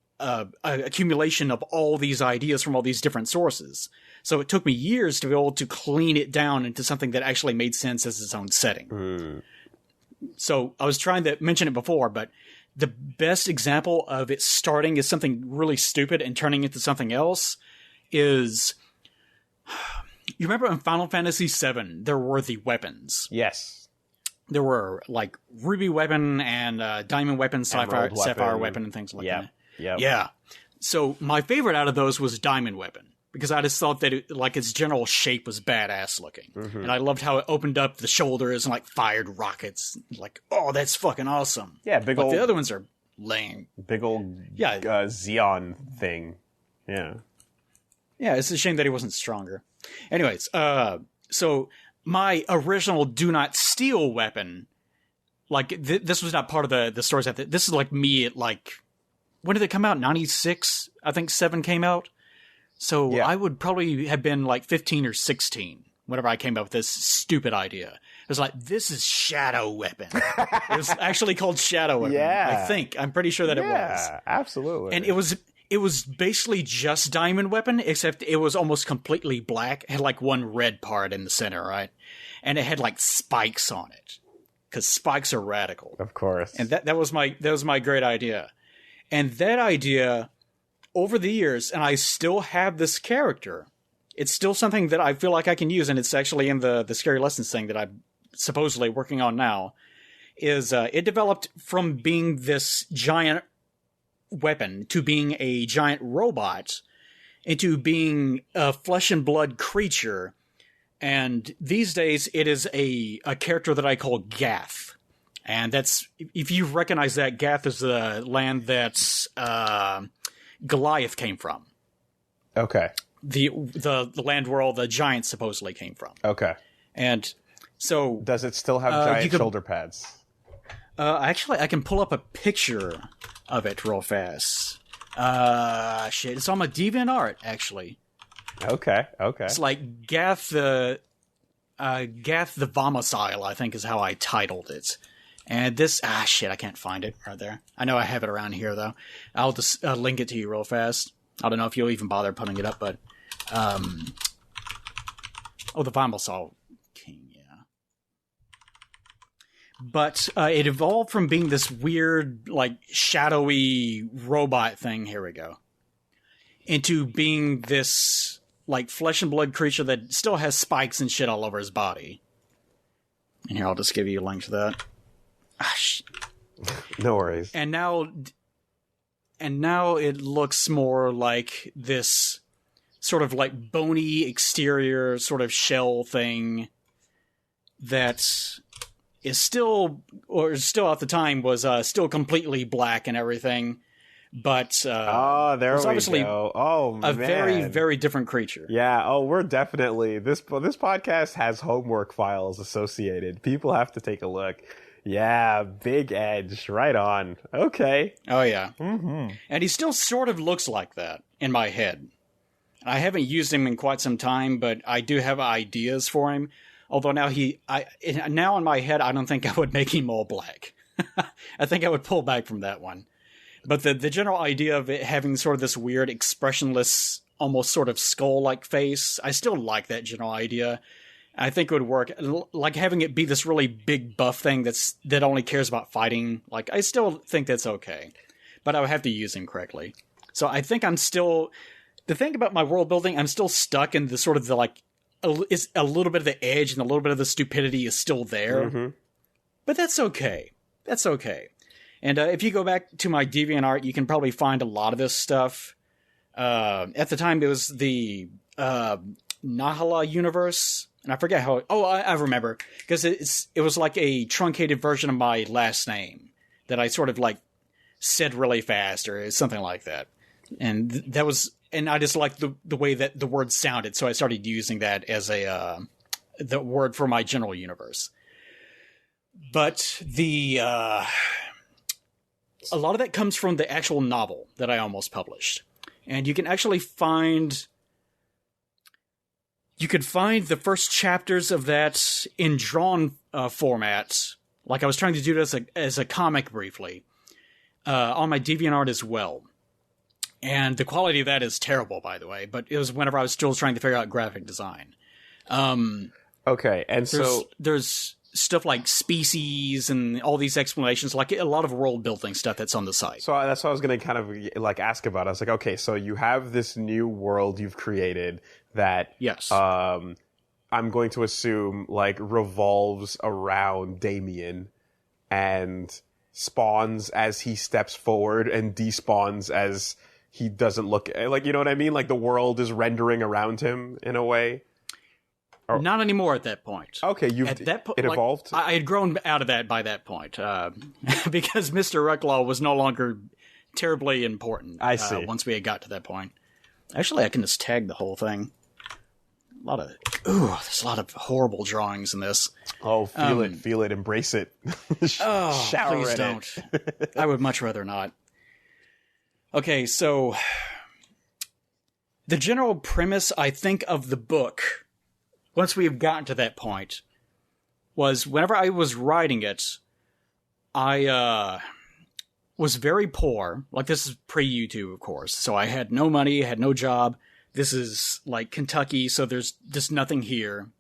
accumulation of all these ideas from all these different sources. So it took me years to be able to clean it down into something that actually made sense as its own setting. Mm. So I was trying to mention it before, but the best example of it starting as something really stupid and turning into something else is, you remember in Final Fantasy VII, there were the weapons. Yes. There were like Ruby weapon and Diamond weapon, Sapphire weapon, and things like that. Yep. Yeah. So my favorite out of those was Diamond weapon, because I just thought that its general shape was badass looking. Mm-hmm. And I loved how it opened up the shoulders and like fired rockets. Like, oh, that's fucking awesome. Yeah, but the other ones are lame. Big old Xeon thing. Yeah. Yeah, it's a shame that he wasn't stronger. Anyways, so my original Do Not Steal weapon, like, this was not part of the stories. This is like me at like, when did it come out? 96? I think 7 came out. So yeah. I would probably have been like 15 or 16 whenever I came up with this stupid idea. It was like, this is Shadow Weapon. It was actually called Shadow Weapon. Yeah. I'm pretty sure that it was. Yeah, absolutely. And it was basically just Diamond Weapon, except it was almost completely black. It had like one red part in the center, right? And it had like spikes on it, because spikes are radical. Of course. And that was my great idea. And that idea, over the years, and I still have this character, it's still something that I feel like I can use, and it's actually in the Scary Lessons thing that I'm supposedly working on now, is it developed from being this giant weapon to being a giant robot into being a flesh and blood creature. And these days it is a character that I call Gath. And that's, if you recognize that, Gath is the land that Goliath came from. Okay. The land where all the giants supposedly came from. Okay. And so, does it still have giant shoulder pads? Actually, I can pull up a picture of it real fast. Shit, it's on my DeviantArt, actually. Okay. It's like Gath the Vomicile, I think is how I titled it. And this, shit, I can't find it right there. I know I have it around here, though. I'll just link it to you real fast. I don't know if you'll even bother putting it up, but, the Vomicile King, yeah. But, it evolved from being this weird, like, shadowy robot thing, here we go, into being this, like, flesh and blood creature that still has spikes and shit all over his body. And here, I'll just give you a link to that. No worries. And now it looks more like this sort of like bony exterior sort of shell thing that is still at the time was still completely black and everything. But there we go. Oh, man. A very, very different creature. Yeah. Oh, we're definitely this podcast has homework files associated. People have to take a look. Yeah, big edge. Right on. Okay. Oh, yeah. Mm-hmm. And he still sort of looks like that in my head. I haven't used him in quite some time, but I do have ideas for him. Although now now in my head, I don't think I would make him all black. I think I would pull back from that one. But the general idea of it having sort of this weird, expressionless, almost sort of skull-like face, I still like that general idea. I think it would work. Like having it be this really big buff thing that only cares about fighting. Like, I still think that's okay. But I would have to use him correctly. So I think I'm still... The thing about my world building, I'm still stuck in the sort of the, like... It's a little bit of the edge and a little bit of the stupidity is still there. Mm-hmm. But that's okay. That's okay. And if you go back to my DeviantArt, you can probably find a lot of this stuff. At the time, it was the Nahala universe. And I forget how... I remember. Because it was like a truncated version of my last name that I sort of like said really fast or something like that. And that was... And I just liked the way that the word sounded, so I started using that as the word for my general universe. But a lot of that comes from the actual novel that I almost published. And you can actually find... You could find the first chapters of that in drawn format. Like I was trying to do this as a comic briefly. On my DeviantArt as well. And the quality of that is terrible, by the way. But it was whenever I was still trying to figure out graphic design. Okay, and there's stuff like species and all these explanations, like a lot of world building stuff that's on the site. So that's what I was going to kind of like ask about. I was like, okay, so you have this new world you've created that, yes, I'm going to assume like revolves around Damien and spawns as he steps forward and despawns as he doesn't look like, you know what I mean? Like the world is rendering around him in a way. Or, not anymore at that point. Okay, it evolved? I had grown out of that by that point, because Mr. REKLAW was no longer terribly important. I see. Once we had got to that point. Actually, I can just tag the whole thing. There's a lot of horrible drawings in this. Oh, feel it, embrace it. Shower please don't. I would much rather not. Okay, so the general premise, I think, of the book, once we've gotten to that point, was whenever I was writing it, I was very poor. Like, this is pre-YouTube, of course. So I had no money, had no job. This is, like, Kentucky, so there's just nothing here.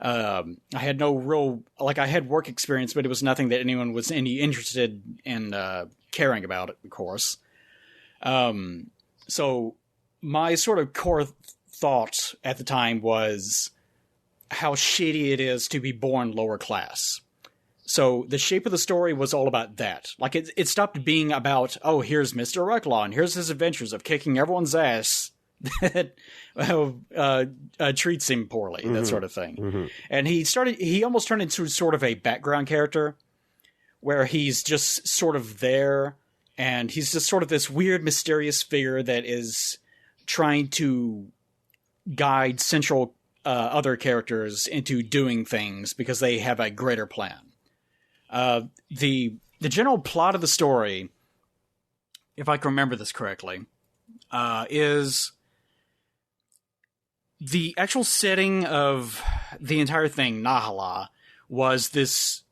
I had no real... Like, I had work experience, but it was nothing that anyone was interested in caring about it, of course. So my sort of core thought at the time was how shitty it is to be born lower class. So the shape of the story was all about that. Like it stopped being about, oh, here's Mr. REKLAW and here's his adventures of kicking everyone's ass that treats him poorly, mm-hmm. that sort of thing. Mm-hmm. And he almost turned into sort of a background character where he's just sort of there. And he's just sort of this weird, mysterious figure that is trying to guide central other characters into doing things because they have a greater plan. The general plot of the story, if I can remember this correctly, is the actual setting of the entire thing, Nahala, was this...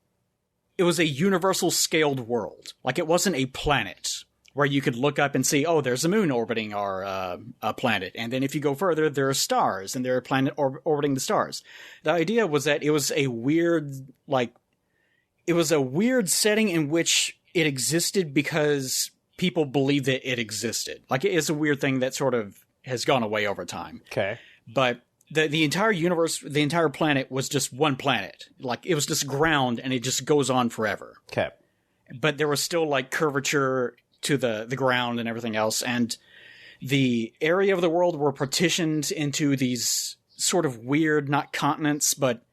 It was a universal scaled world. Like, it wasn't a planet where you could look up and see, oh, there's a moon orbiting our planet. And then if you go further, there are stars, and there are planets orbiting the stars. The idea was that it was a weird, setting in which it existed because people believed that it existed. Like, it is a weird thing that sort of has gone away over time. Okay. But... The entire universe, the entire planet was just one planet. Like, it was just ground, and it just goes on forever. Okay. But there was still, like, curvature to the ground and everything else. And the area of the world were partitioned into these sort of weird, not continents, but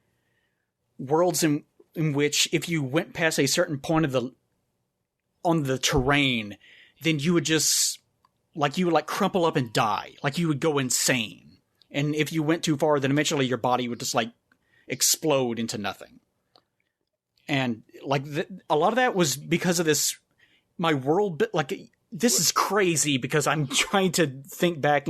worlds in which if you went past a certain point on the terrain, then you would just, crumple up and die. Like, you would go insane. And if you went too far, then eventually your body would just, explode into nothing. And like a lot of that was because of this, my world, like this is crazy because I'm trying to think back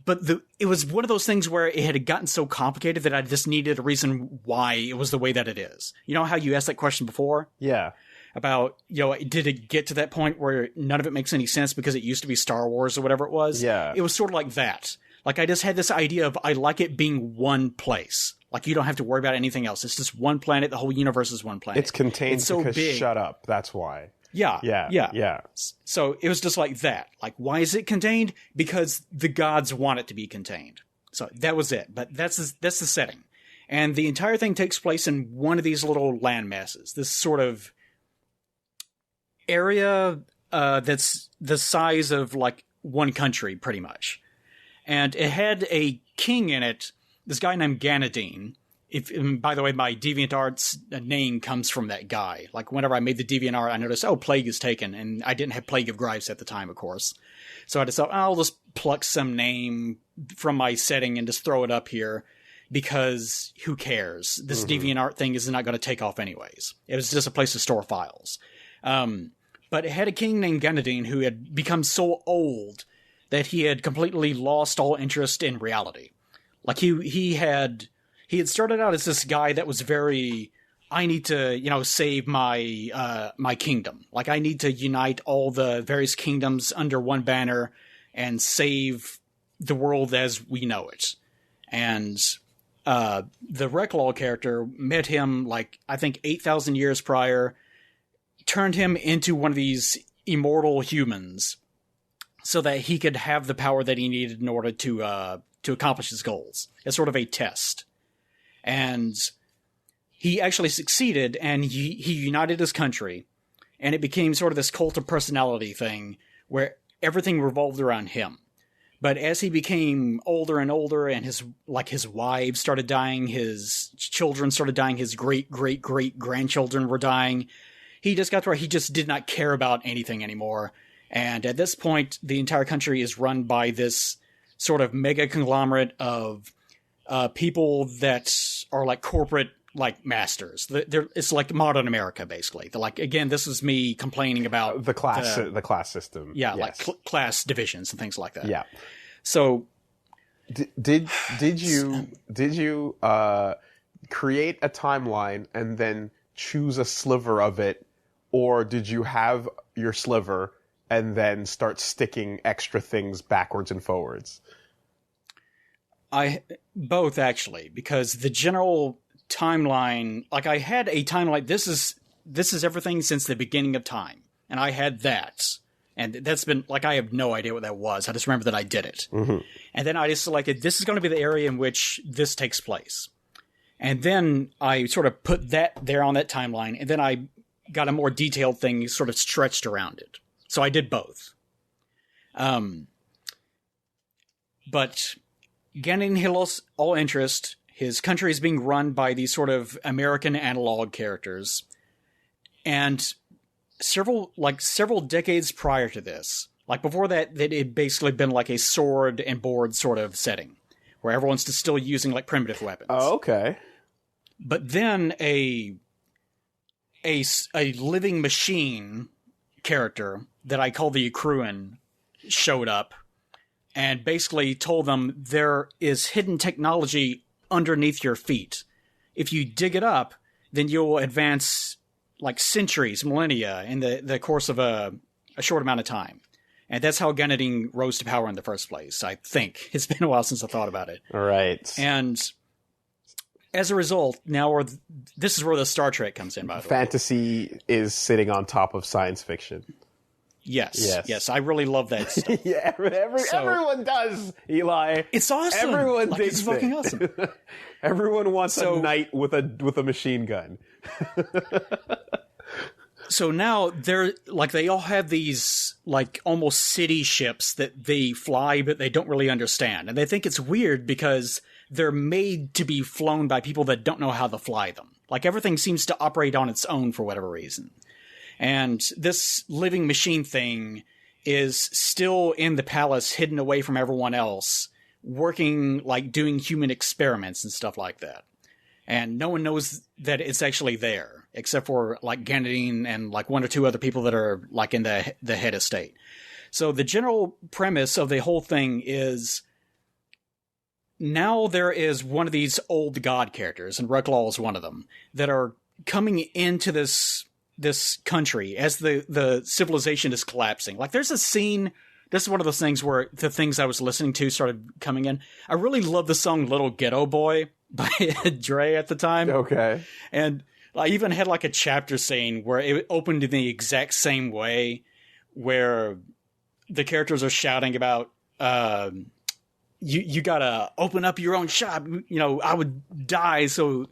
but it was one of those things where it had gotten so complicated that I just needed a reason why it was the way that it is. You know how you asked that question before? Yeah. About, did it get to that point where none of it makes any sense because it used to be Star Wars or whatever it was? Yeah. It was sort of like that. Like, I just had this idea of I like it being one place. Like, you don't have to worry about anything else. It's just one planet. The whole universe is one planet. It's contained it's so because big. Shut up. That's why. Yeah. So it was just like that. Like, why is it contained? Because the gods want it to be contained. So that was it. But that's the setting. And the entire thing takes place in one of these little land masses. This sort of area that's the size of like one country, pretty much. And it had a king in it, this guy named Ganadine. By the way, my DeviantArt's name comes from that guy. Like, whenever I made the DeviantArt, I noticed, Plague is taken. And I didn't have Plague of Grives at the time, of course. So I decided, I'll just pluck some name from my setting and just throw it up here. Because who cares? This DeviantArt thing is not going to take off anyways. It was just a place to store files. But it had a king named Ganadine who had become so old that he had completely lost all interest in reality. Like, he had started out as this guy that was very, I need to, save my kingdom. Like, I need to unite all the various kingdoms under one banner and save the world as we know it. And the REKLAW character met him, like, I think 8,000 years prior, turned him into one of these immortal humans so that he could have the power that he needed in order to accomplish his goals. It's sort of a test. And he actually succeeded, and he united his country, and it became sort of this cult of personality thing where everything revolved around him. But as he became older and older, and his wives started dying, his children started dying, his great-great-great-grandchildren were dying, he just got to where he just did not care about anything anymore. And at this point, the entire country is run by this sort of mega conglomerate of people that are like corporate like masters. It's like modern America, basically. They're like, again, this is me complaining about the class system. Yeah, yes. Like class divisions and things like that. Yeah. So, did you create a timeline and then choose a sliver of it, or did you have your sliver and then start sticking extra things backwards and forwards? Both, actually, because the general timeline, like, I had a timeline. This is everything since the beginning of time, and I had that, and that's been like, I have no idea what that was. I just remember that I did it, and then I just selected this is going to be the area in which this takes place, and then I sort of put that there on that timeline, and then I got a more detailed thing sort of stretched around it. So I did both. But Ganon had lost all interest. His country is being run by these sort of American analog characters. And several decades prior to this, like before that, it had basically been like a sword and board sort of setting, where everyone's just still using like primitive weapons. Oh, okay. But then a living machine character that I call the Akruan showed up and basically told them there is hidden technology underneath your feet. If you dig it up, then you'll advance like centuries, millennia in the course of a short amount of time. And that's how Ganadine rose to power in the first place, I think. It's been a while since I thought about it. All right. And as a result, now this is where the Star Trek comes in, by the way. Fantasy is sitting on top of science fiction. Yes. I really love that stuff. Yeah, everyone does, Eli. It's awesome. Everyone like, thinks it's fucking awesome. Everyone wants a knight with a machine gun. So now they all have these like almost city ships that they fly, but they don't really understand, and they think it's weird because they're made to be flown by people that don't know how to fly them. Like, everything seems to operate on its own for whatever reason. And this living machine thing is still in the palace, hidden away from everyone else, working, like, doing human experiments and stuff like that. and no one knows that it's actually there, except for like Ganadine and like one or two other people that are like in the head estate. So the general premise of the whole thing is now there is one of these old god characters, and REKLAW is one of them, that are coming into this country as the civilization is collapsing. Like there's a scene, this is one of those things where the things I was listening to started coming in. I really love the song Little Ghetto Boy by Dre at the time. Okay. And I even had like a chapter scene where it opened in the exact same way, where the characters are shouting about, you gotta open up your own shop. You know, I would die so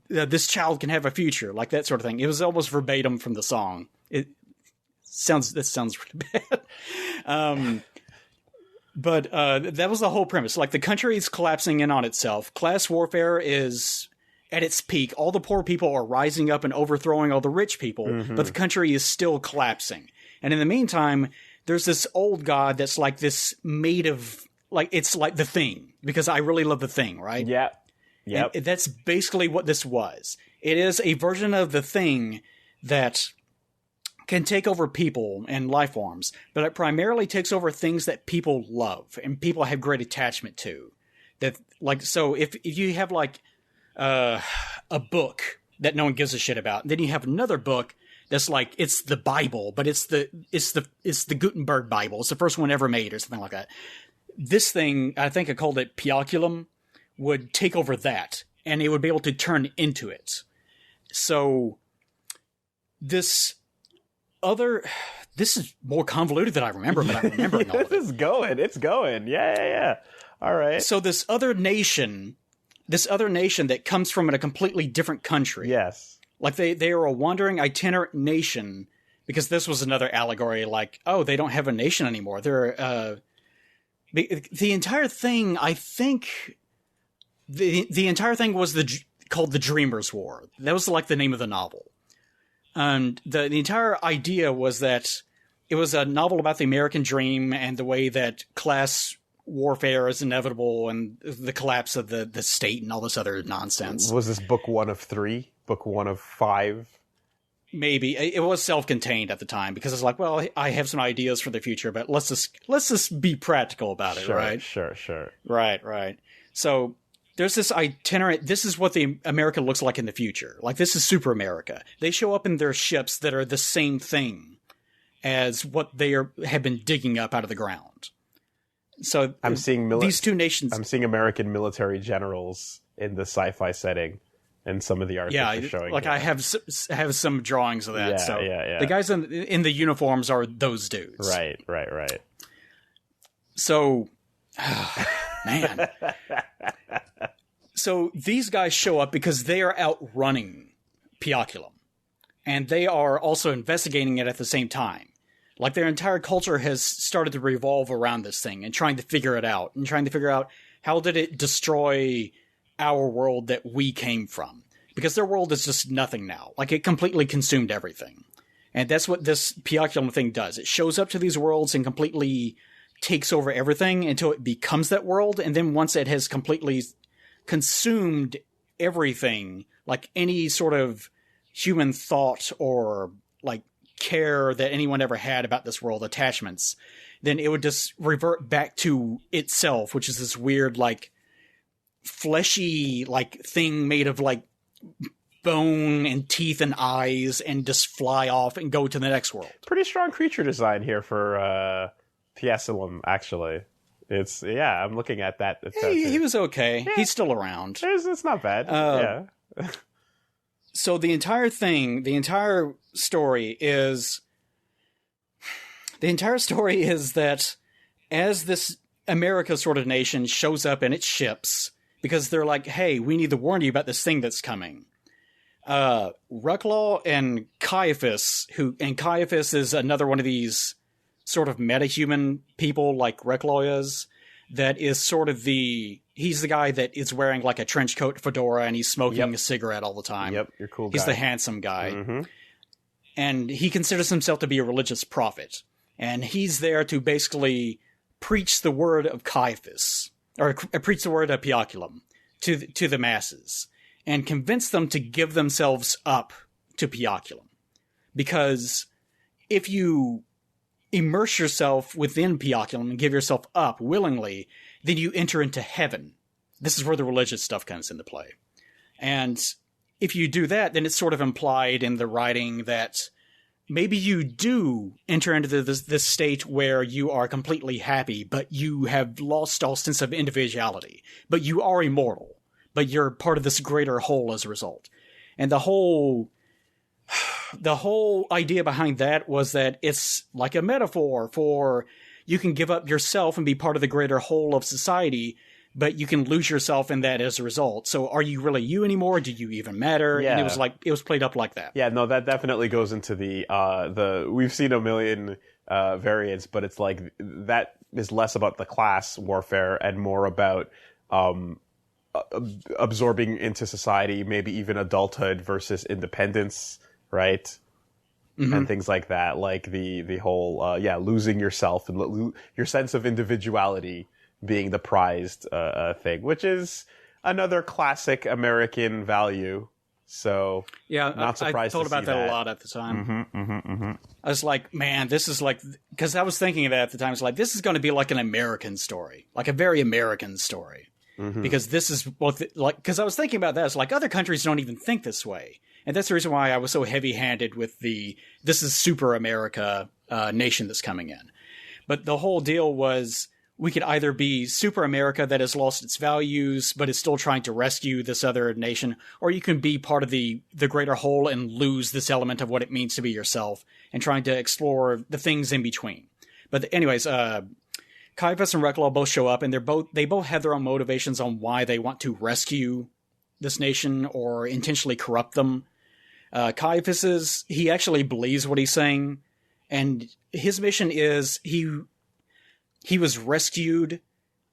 this child can have a future, like that sort of thing. It was almost verbatim from the song. That sounds really bad. But that was the whole premise. Like the country is collapsing in on itself. Class warfare is at its peak. All the poor people are rising up and overthrowing all the rich people, but the country is still collapsing. And in the meantime, there's this old god that's like this made of, like, it's like The Thing, because I really love The Thing, right? Yeah. Yep. And that's basically what this was. It is a version of The Thing that can take over people and life forms, but it primarily takes over things that people love and people have great attachment to. That, like, so if you have like a book that no one gives a shit about, then you have another book that's like, it's the Bible, but it's the Gutenberg Bible. It's the first one ever made or something like that. This thing, I think I called it Pioculum, would take over that, and it would be able to turn into it. So this is more convoluted than I remember, but I'm remembering all of it. This is going. It's going. Yeah. All right. So this other nation that comes from a completely different country. Yes. Like they are a wandering itinerant nation, because this was another allegory, like, oh, they don't have a nation anymore. They're, the entire thing, I think, the entire thing was called the Dreamers' War. That was like the name of the novel. And the entire idea was that it was a novel about the American dream and the way that class warfare is inevitable and the collapse of the state and all this other nonsense. Was this book 1 of 3? Book 1 of 5? Maybe. It was self-contained at the time, because it's like, well, I have some ideas for the future, but let's just be practical about it, right? Sure. Right. So there's this itinerant, this is what the America looks like in the future. Like, this is Super America. They show up in their ships that are the same thing as what they have been digging up out of the ground. So I'm seeing these two nations. I'm seeing American military generals in the sci-fi setting, and some of the art that you're showing. Like, here. I have some drawings of that. Yeah. The guys in the uniforms are those dudes. Right. So, man. So these guys show up because they are outrunning Pioculum, and they are also investigating it at the same time. Like, their entire culture has started to revolve around this thing and trying to figure it out, and trying to figure out how did it destroy our world that we came from. Because their world is just nothing now. Like, it completely consumed everything. And that's what this Pioculum thing does. It shows up to these worlds and completely takes over everything until it becomes that world, and then once it has completely consumed everything, like any sort of human thought or like care that anyone ever had about this world, attachments, then it would just revert back to itself, which is this weird, like, fleshy, like, thing made of, like, bone and teeth and eyes, and just fly off and go to the next world. Pretty strong creature design here for Pioculum, actually. I'm looking at that. He was okay. Yeah. He's still around. It's not bad. Yeah. So the entire story is that as this America sort of nation shows up in its ships, because they're like, hey, we need to warn you about this thing that's coming. REKLAW and Caiaphas, Caiaphas is another one of these sort of metahuman people like REKLAW is, that is sort of he's the guy that is wearing like a trench coat, fedora, and he's smoking a cigarette all the time. Yep, you're cool guy. He's the handsome guy. Mm-hmm. And he considers himself to be a religious prophet. And he's there to basically preach the word of Caiaphas, or preach the word of Pioculum to the masses. and convince them to give themselves up to Pioculum. Because if you immerse yourself within Pioculum and give yourself up willingly, then you enter into heaven. This is where the religious stuff comes into play. And if you do that, then it's sort of implied in the writing that maybe you do enter into this state where you are completely happy, but you have lost all sense of individuality. But you are immortal, but you're part of this greater whole as a result. And the whole idea behind that was that it's like a metaphor for you can give up yourself and be part of the greater whole of society, but you can lose yourself in that as a result. So are you really you anymore? Do you even matter? Yeah. And it was played up like that. Yeah, no, that definitely goes into the we've seen a million variants, but it's like that is less about the class warfare and more about absorbing into society, maybe even adulthood versus independence, right? Mm-hmm. And things like that, like the whole losing yourself and your sense of individuality being the prized thing, which is another classic American value. So not surprised I thought to about see that a lot at the time. I was like, man, this is like, because I was thinking of that at the time. It's like, this is going to be like an American story, like a very American story, because this is because I was thinking about that. It's like other countries don't even think this way, and that's the reason why I was so heavy-handed with this is super America nation that's coming in. But the whole deal was, we could either be super America that has lost its values but is still trying to rescue this other nation, or you can be part of the greater whole and lose this element of what it means to be yourself and trying to explore the things in between. But anyways, Caiaphas and REKLAW both show up, and they both have their own motivations on why they want to rescue this nation or intentionally corrupt them. Caiaphas he actually believes what he's saying, and his mission is he was rescued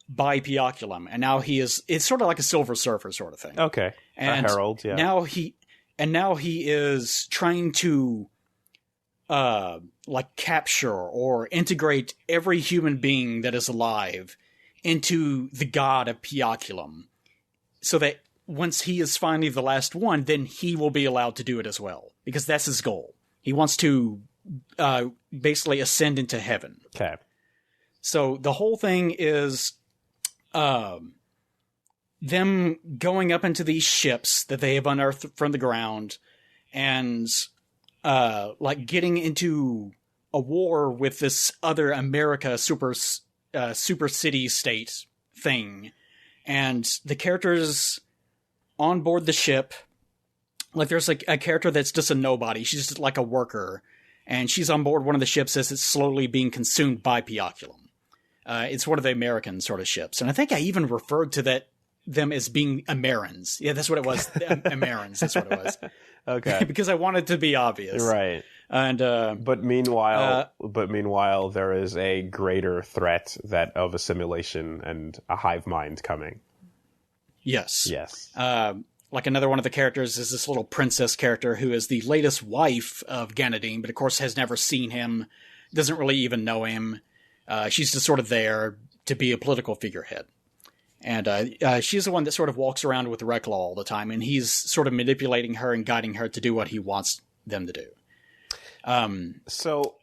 by Pioculum, and now it's sort of like a Silver Surfer sort of thing. Okay. And a herald, yeah. Now he is trying to capture or integrate every human being that is alive into the god of Pioculum, so that once he is finally the last one, then he will be allowed to do it as well, because that's his goal. He wants to basically ascend into heaven. Okay. So the whole thing is them going up into these ships that they have unearthed from the ground and getting into a war with this other America super city state thing. And the characters on board the ship, like there's a character that's just a nobody. She's just like a worker. And she's on board one of the ships as it's slowly being consumed by Pioculum. It's one of the American sort of ships. And I think I even referred to them as being Americans. Yeah, that's what it was. Americans, that's what it was. Okay. Because I wanted to be obvious. Right. And But meanwhile, there is a greater threat of assimilation and a hive mind coming. Yes. Yes. Like another one of the characters is this little princess character who is the latest wife of Ganadine, but of course has never seen him, doesn't really even know him. She's just sort of there to be a political figurehead. And she's the one that sort of walks around with REKLAW all the time, and he's sort of manipulating her and guiding her to do what he wants them to do. And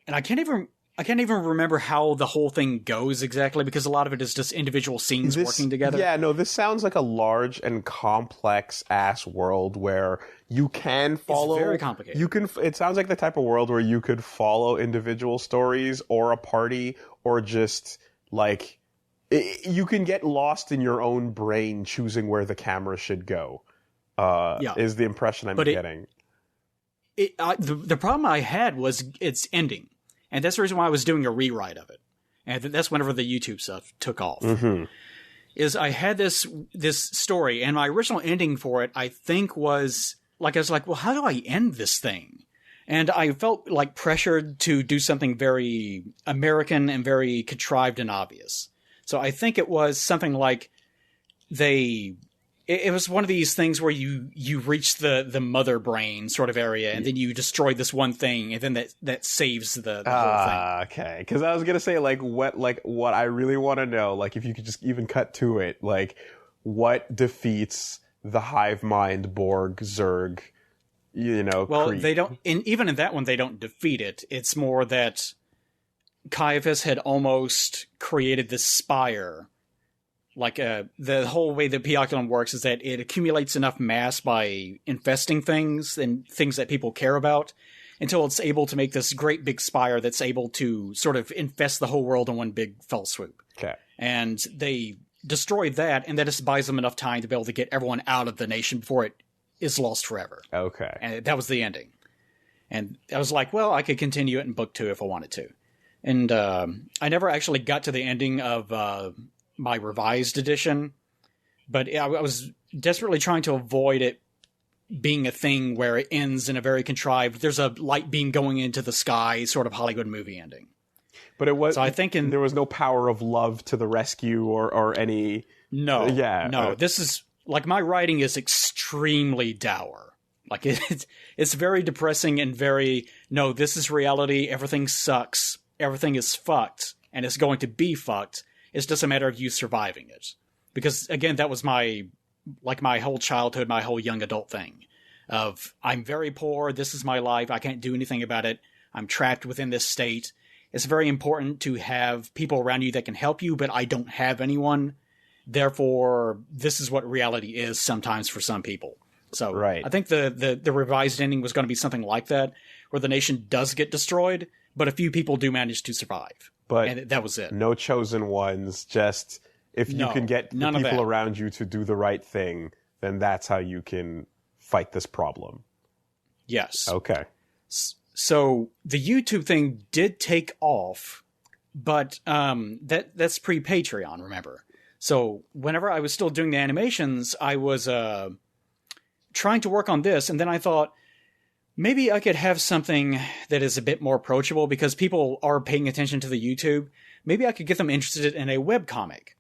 I can't even remember how the whole thing goes exactly, because a lot of it is just individual scenes working together. Yeah, no, this sounds like a large and complex ass world where you can follow. It's very complicated. It sounds like the type of world where you could follow individual stories or a party, or just like you can get lost in your own brain choosing where the camera should go. Is the impression I'm getting. The problem I had was its ending. And that's the reason why I was doing a rewrite of it. And that's whenever the YouTube stuff took off. Mm-hmm. Is I had this story, and my original ending for it, I think, was like, I was like, well, how do I end this thing? And I felt like pressured to do something very American and very contrived and obvious. So I think it was something like it was one of these things where you reach the mother brain sort of area, and then you destroy this one thing, and then that saves the whole thing. Okay, because I was gonna say what I really want to know, like if you could just even cut to it, like what defeats the hive mind, Borg, Zerg, Well, Kree. they don't. Even in that one, they don't defeat it. It's more that Caiaphas had almost created this spire. Like the whole way the Pioculum works is that it accumulates enough mass by infesting things and things that people care about until it's able to make this great big spire that's able to sort of infest the whole world in one big fell swoop. Okay. And they destroyed that, and that just buys them enough time to be able to get everyone out of the nation before it is lost forever. Okay. And that was the ending. And I was like, well, I could continue it in book 2 if I wanted to. And I never actually got to the ending of my revised edition, but I was desperately trying to avoid it being a thing where it ends in a very contrived, there's a light beam going into the sky sort of Hollywood movie ending. But it was. So I think there was no power of love to the rescue or any. No. Yeah. No. This is like my writing is extremely dour. Like it's very depressing and very no. This is reality. Everything sucks. Everything is fucked, and it's going to be fucked. It's just a matter of you surviving it. Because again, that was my whole childhood, my whole young adult thing. Of I'm very poor. This is my life. I can't do anything about it. I'm trapped within this state. It's very important to have people around you that can help you, but I don't have anyone. Therefore, this is what reality is sometimes for some people. So right. I think the revised ending was going to be something like that, where the nation does get destroyed, but a few people do manage to survive. But and that was it. No chosen ones, just if you can get the people around you to do the right thing, then that's how you can fight this problem. Yes. Okay. So the YouTube thing did take off, but that's pre-Patreon, remember. So whenever I was still doing the animations, I was trying to work on this, and then I thought, maybe I could have something that is a bit more approachable because people are paying attention to the YouTube. Maybe I could get them interested in a webcomic.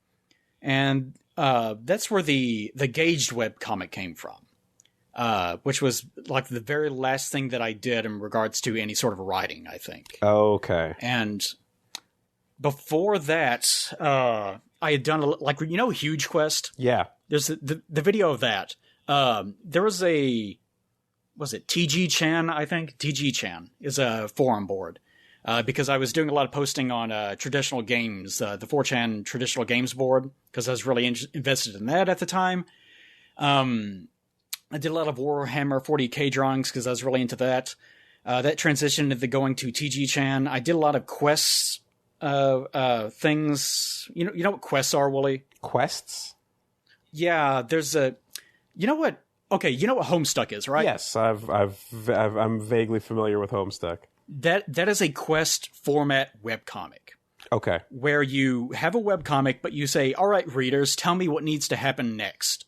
And that's where the gauged webcomic came from, which was like the very last thing that I did in regards to any sort of writing, I think. Okay. And before that, I had done, Huge Quest? Yeah. There's the video of that. There was was it TG Chan, I think? TG Chan is a forum board. Because I was doing a lot of posting on traditional games, the 4chan traditional games board, because I was really invested in that at the time. I did a lot of Warhammer 40k drawings because I was really into that. That transitioned into going to TG Chan. I did a lot of quests things. You know what quests are, Woolie? Quests? Yeah, there's a. You know what? Okay, you know what Homestuck is, right? Yes, I'm vaguely familiar with Homestuck. That is a quest format webcomic. Okay. Where you have a webcomic, but you say, all right, readers, tell me what needs to happen next.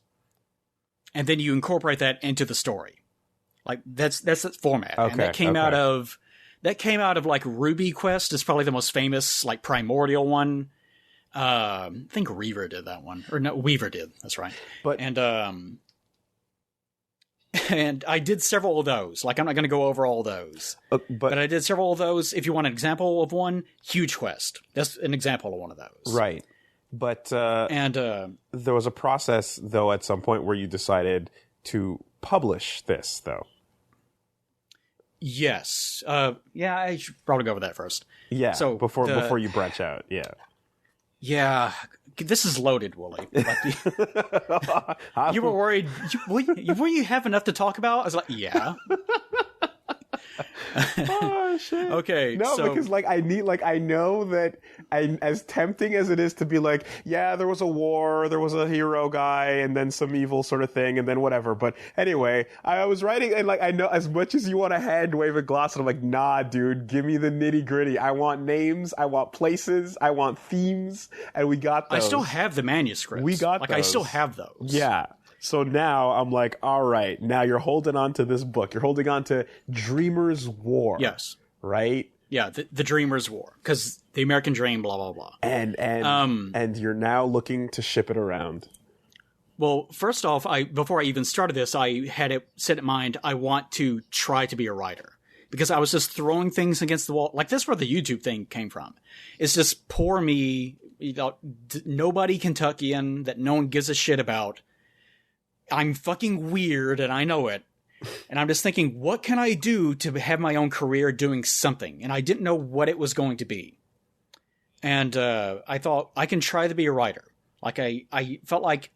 And then you incorporate that into the story. Like, that's the format. Okay, and that came out of like Ruby Quest is probably the most famous, like primordial one. I think Reaver did that one. Or no, Weaver did. That's right. And I did several of those. Like, I'm not going to go over all those. But I did several of those. If you want an example of one, Huge Quest. That's an example of one of those. Right. But there was a process, though, at some point where you decided to publish this, though. Yes. Yeah, I should probably go over that first. Yeah, so before you branch out, yeah. Yeah, this is loaded, Woolie. You were worried. Will you have enough to talk about? I was like, yeah. Oh shit. Okay. No, because I know that as tempting as it is to be like, yeah, there was a war, there was a hero guy, and then some evil sort of thing, and then whatever. But anyway, I was writing, and I know as much as you want to hand wave a gloss, and I'm like, nah, dude, give me the nitty gritty. I want names, I want places, I want themes, and we got those. I still have the manuscripts. We got those. I still have those. Yeah. So now I'm like, all right, now you're holding on to this book. You're holding on to Dreamer's War. Yes. Right? Yeah, the Dreamer's War. Because the American Dream, blah, blah, blah. And you're now looking to ship it around. Well, first off, before I even started this, I had it set in mind, I want to try to be a writer. Because I was just throwing things against the wall. Like, that's where the YouTube thing came from. It's just poor me, nobody Kentuckian that no one gives a shit about, I'm fucking weird and I know it. And I'm just thinking, what can I do to have my own career doing something? And I didn't know what it was going to be. And I thought, I can try to be a writer. Like, I felt like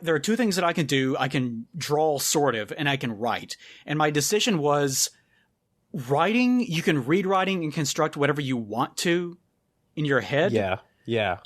there are two things that I can do. I can draw, sort of, and I can write. And my decision was, writing, you can read writing and construct whatever you want to in your head. Yeah.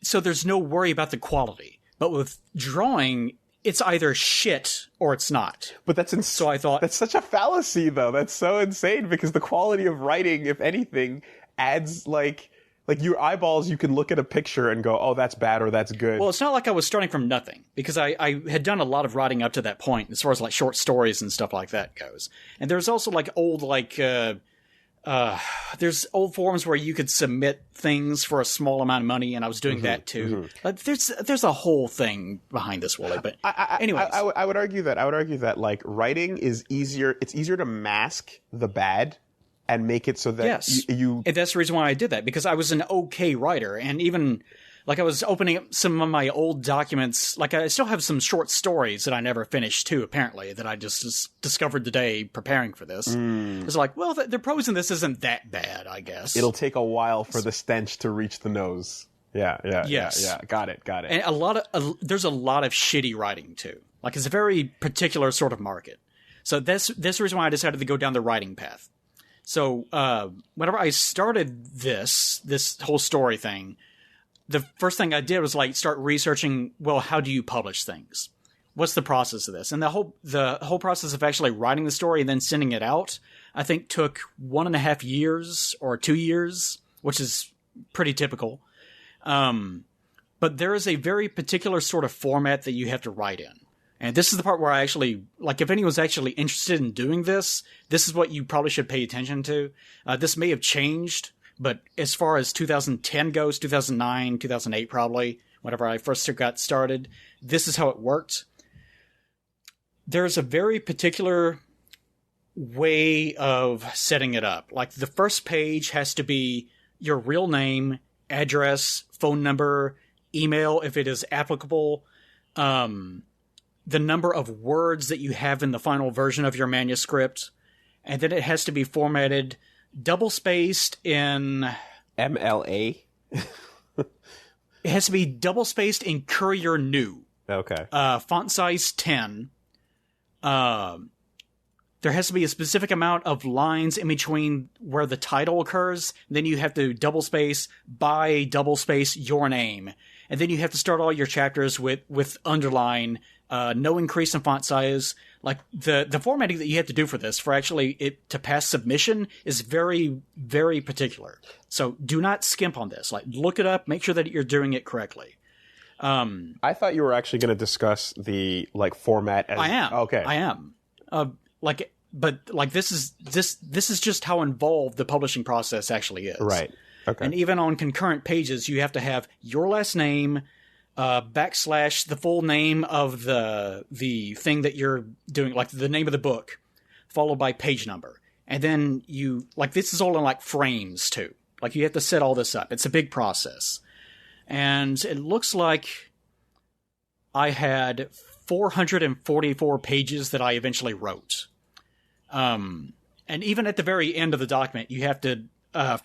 So there's no worry about the quality. But with drawing, it's either shit or it's not. But so I thought, that's such a fallacy, though. That's so insane, because the quality of writing, if anything, adds like your eyeballs, you can look at a picture and go, oh, that's bad or that's good. Well, it's not like I was starting from nothing, because I had done a lot of writing up to that point, as far as like short stories and stuff like that goes. And there's also like old, there's old forums where you could submit things for a small amount of money, and I was doing that too. Like, there's a whole thing behind this, Woolie. But anyways, I would argue that like writing is easier. It's easier to mask the bad and make it so that you and that's the reason why I did that, because I was an okay writer. And even like, I was opening up some of my old documents. Like, I still have some short stories that I never finished too, apparently, that I just discovered today preparing for this. It's like, well, the prose in this isn't that bad, I guess. It'll take a while for the stench to reach the nose. Yeah. Got it. And there's a lot of shitty writing too. Like, it's a very particular sort of market. So that's the reason why I decided to go down the writing path. So whenever I started this whole story thing, the first thing I did was like start researching, well, how do you publish things? What's the process of this? And the whole process of actually writing the story and then sending it out, I think took 1.5 years or 2 years, which is pretty typical. But there is a very particular sort of format that you have to write in. And this is the part where I actually, like, if anyone's actually interested in doing this is what you probably should pay attention to. This may have changed, but as far as 2010 goes, 2009, 2008 probably, whenever I first got started, this is how it worked. There's a very particular way of setting it up. Like, the first page has to be your real name, address, phone number, email if it is applicable, the number of words that you have in the final version of your manuscript, and then it has to be formatted double-spaced in... MLA? It has to be double-spaced in Courier New. Okay. Font size 10. There has to be a specific amount of lines in between where the title occurs. Then you have to double-space by double-space your name. And then you have to start all your chapters with underline, no increase in font size. Like, the formatting that you have to do for this, for actually it to pass submission, is very, very particular. So do not skimp on this. Like, look it up, make sure that you're doing it correctly. I thought you were actually going to discuss the format. I am. Okay. I am. But this is just how involved the publishing process actually is. Right. Okay. And even on concurrent pages, you have to have your last name, / the full name of the thing that you're doing, like the name of the book, followed by page number. And then this is all in like frames too. Like, you have to set all this up. It's a big process. And it looks like I had 444 pages that I eventually wrote. And even at the very end of the document, you have to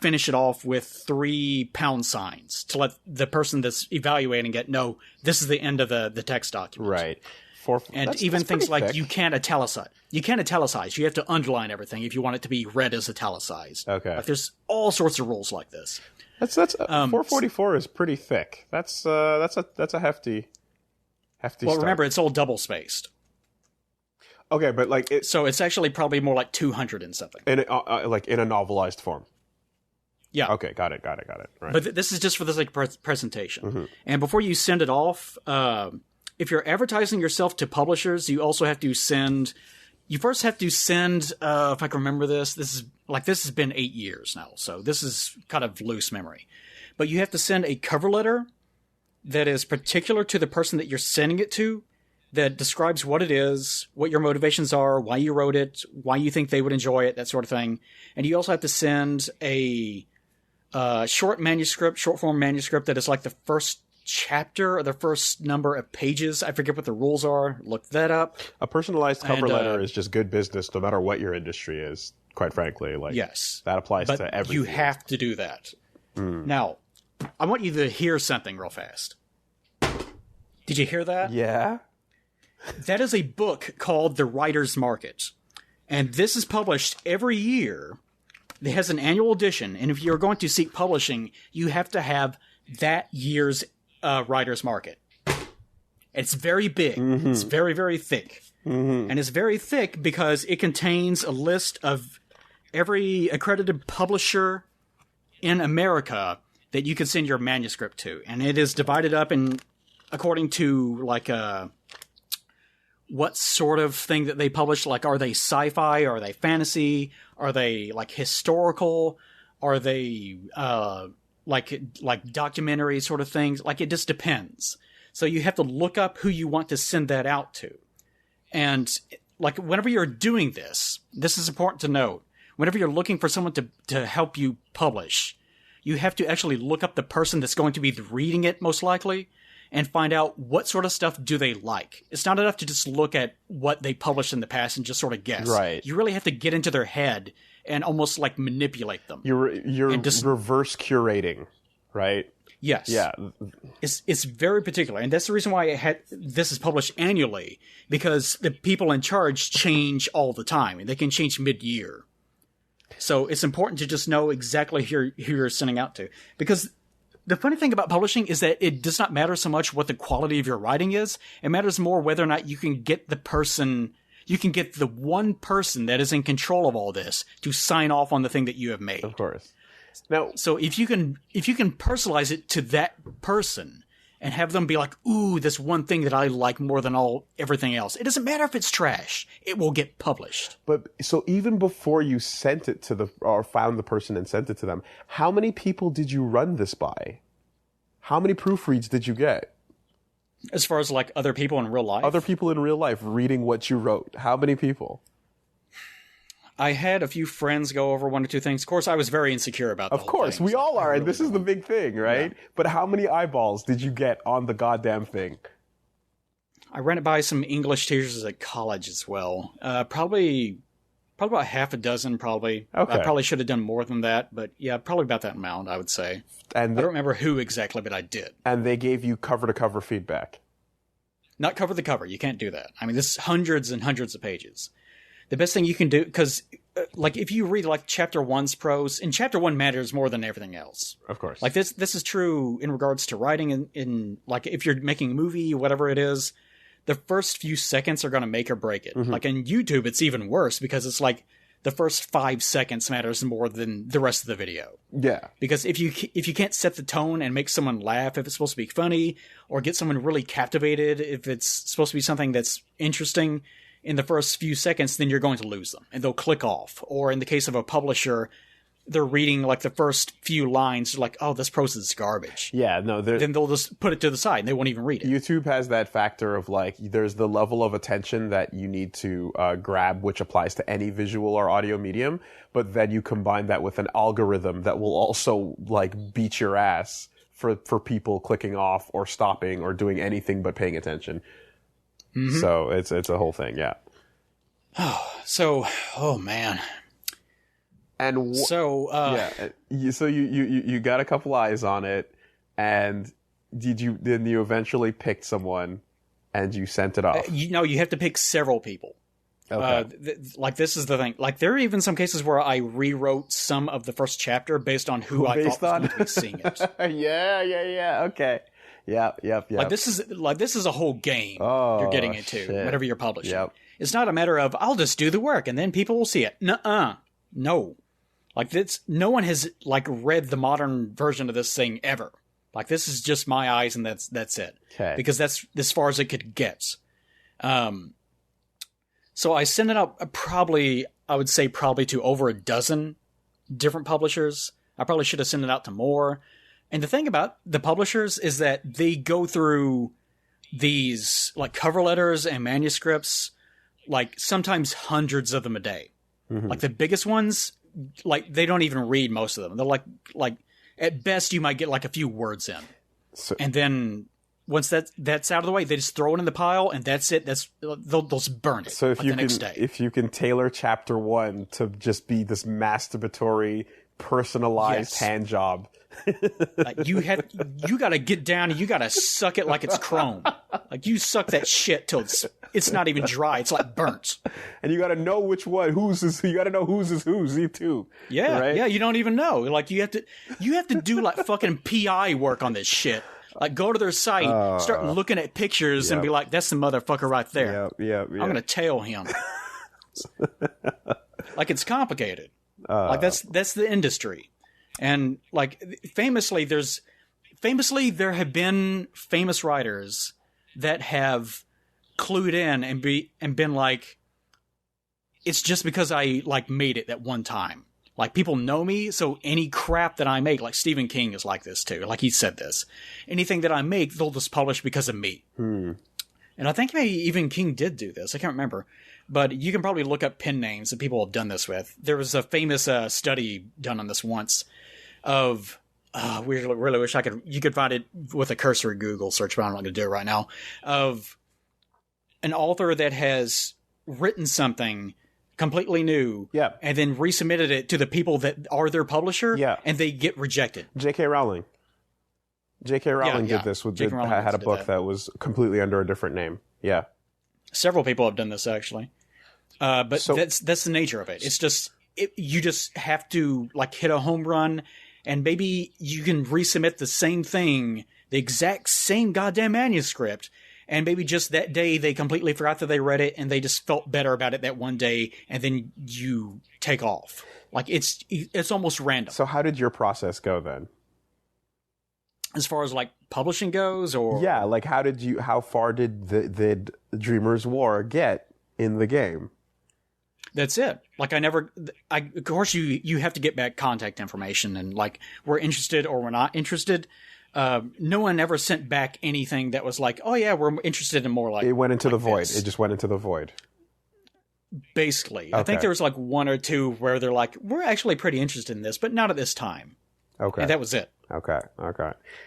finish it off with 3 pound signs to let the person that's evaluating it know this is the end of the text document. Right. Even things like thick. you can't italicize. You can't italicize. You have to underline everything if you want it to be read as italicized. Okay. Like, there's all sorts of rules like this. That's 444 is pretty thick. That's a hefty. Well, start. remember, it's all double spaced. Okay, but so it's actually probably more like 200 and something. In a novelized form. Yeah. Okay, got it. Right. But this is just for the sake of presentation. Mm-hmm. And before you send it off, if you're advertising yourself to publishers, you also have to send. You first have to send. If I can remember this has been 8 years now, so this is kind of loose memory. But you have to send a cover letter that is particular to the person that you're sending it to, that describes what it is, what your motivations are, why you wrote it, why you think they would enjoy it, that sort of thing. And you also have to send a short form manuscript that is like the first chapter or the first number of pages. I forget what the rules are. Look that up. A personalized cover letter is just good business, no matter what your industry is. Quite frankly, like yes, that applies to everything. You have to do that. Now, I want you to hear something real fast. Did you hear that? Yeah. That is a book called The Writer's Market. And this is published every year. It has an annual edition. And if you're going to seek publishing, you have to have that year's Writer's Market. It's very big. It's very, very thick. And it's very thick because it contains a list of every accredited publisher in America that you can send your manuscript to. And it is divided up in according to like what sort of thing that they publish. Like, are they sci-fi? Are they fantasy? Are they like historical? Are they like documentary sort of things? Like, it just depends. So you have to look up who you want to send that out to. And like, whenever you're doing this is important to note. Whenever you're looking for someone to help you publish, you have to actually look up the person that's going to be reading it, most likely, and find out what sort of stuff do they like. It's not enough to just look at what they published in the past and just sort of guess. Right. You really have to get into their head and almost like manipulate them. You're just reverse curating, right? Yes. Yeah. It's very particular. And that's the reason why this is published annually, because the people in charge change all the time, and they can change mid-year. So it's important to just know exactly who you're sending out to. Because the funny thing about publishing is that it does not matter so much what the quality of your writing is. It matters more whether or not you can get the one person that is in control of all this to sign off on the thing that you have made. Of course. Now, so if you can personalize it to that person and have them be like, ooh, this one thing that I like more than everything else. It doesn't matter if it's trash. It will get published. But so even before you sent it to or found the person and sent it to them, how many people did you run this by? How many proofreads did you get? As far as like other people in real life? Other people in real life reading what you wrote. How many people? I had a few friends go over one or two things. Of course, I was very insecure about that. Of course, we all are, and this is the big thing, right? Yeah. But how many eyeballs did you get on the goddamn thing? I ran it by some English teachers at college as well. Probably about half a dozen, probably. Okay. I probably should have done more than that, but yeah, probably about that amount, I would say. And I don't remember who exactly, but I did. And they gave you cover-to-cover feedback? Not cover to cover. You can't do that. I mean, this is hundreds and hundreds of pages. The best thing you can do, because like if you read like chapter 1's prose, and chapter 1 matters more than everything else. Of course. Like this is true in regards to writing in like if you're making a movie, whatever it is, the first few seconds are going to make or break it. Like in YouTube, it's even worse because it's like the first 5 seconds matters more than the rest of the video. Yeah. Because if you can't set the tone and make someone laugh if it's supposed to be funny, or get someone really captivated if it's supposed to be something that's interesting in the first few seconds, then you're going to lose them and they'll click off. Or in the case of a publisher, they're reading like the first few lines, like, oh, this prose is garbage. Yeah, no. Then they'll just put it to the side and they won't even read it. YouTube has that factor of like, there's the level of attention that you need to grab, which applies to any visual or audio medium. But then you combine that with an algorithm that will also like beat your ass for people clicking off or stopping or doing anything but paying attention. Mm-hmm. So it's a whole thing, yeah. Oh man. And so you got a couple eyes on it, and then you eventually picked someone and you sent it off. You have to pick several people. Okay. Like this is the thing. Like there are even some cases where I rewrote some of the first chapter based on who I thought was going to be seeing it. Yeah. Okay. Yep. Like this is a whole game you're getting into whenever you're publishing. Yep. It's not a matter of I'll just do the work and then people will see it. Nuh-uh. No. Like no one has like read the modern version of this thing ever. Like this is just my eyes and that's it. Okay. Because that's as far as it could get. So I sent it out I would say probably to over a dozen different publishers. I probably should have sent it out to more. And the thing about the publishers is that they go through these like cover letters and manuscripts, like sometimes hundreds of them a day. Mm-hmm. Like the biggest ones, like they don't even read most of them. They're like at best you might get like a few words in. And then once that's out of the way, they just throw it in the pile, and that's it. They'll just burn it. So the next day. if you can tailor chapter 1 to just be this masturbatory, personalized hand job, like you got to get down and you got to suck it like it's chrome. Like you suck that shit till it's not even dry. It's like burnt. And you got to know which one, you got to know whose is whose, you too. Yeah, right? yeah. You don't even know. Like you have to do like fucking PI work on this shit. Like, go to their site, start looking at pictures, and be like, that's the motherfucker right there. Yeah. I'm going to tail him. Like, it's complicated. Like, that's the industry. And, like, famously, there have been famous writers that have clued in and been like, it's just because I, like, made it that one time. Like, people know me, so any crap that I make, like Stephen King is like this too. Like, he said this. Anything that I make, they'll just publish because of me. And I think maybe even King did do this. I can't remember. But you can probably look up pen names that people have done this with. There was a famous study done on this once of... we really wish you could find it with a cursory Google search, but I'm not going to do it right now. Of an author that has written something... completely new, and then resubmitted it to the people that are their publisher, and they get rejected. J.K. Rowling did this had a book that was completely under a different name. Yeah, several people have done this actually, but that's the nature of it. It's just you just have to like hit a home run, and maybe you can resubmit the same thing, the exact same goddamn manuscript. And maybe just that day they completely forgot that they read it and they just felt better about it that one day, and then you take off. Like it's almost random. So how did your process go then? As far as like publishing goes, or like how far did the Dreamer's War get in the game? That's it. Like of course you have to get back contact information and like we're interested or we're not interested. No one ever sent back anything that was like, oh yeah, we're interested in more like... It went into like the void. This. It just went into the void. Basically. Okay. I think there was like one or two where they're like, we're actually pretty interested in this, but not at this time. Okay. And that was it. Okay.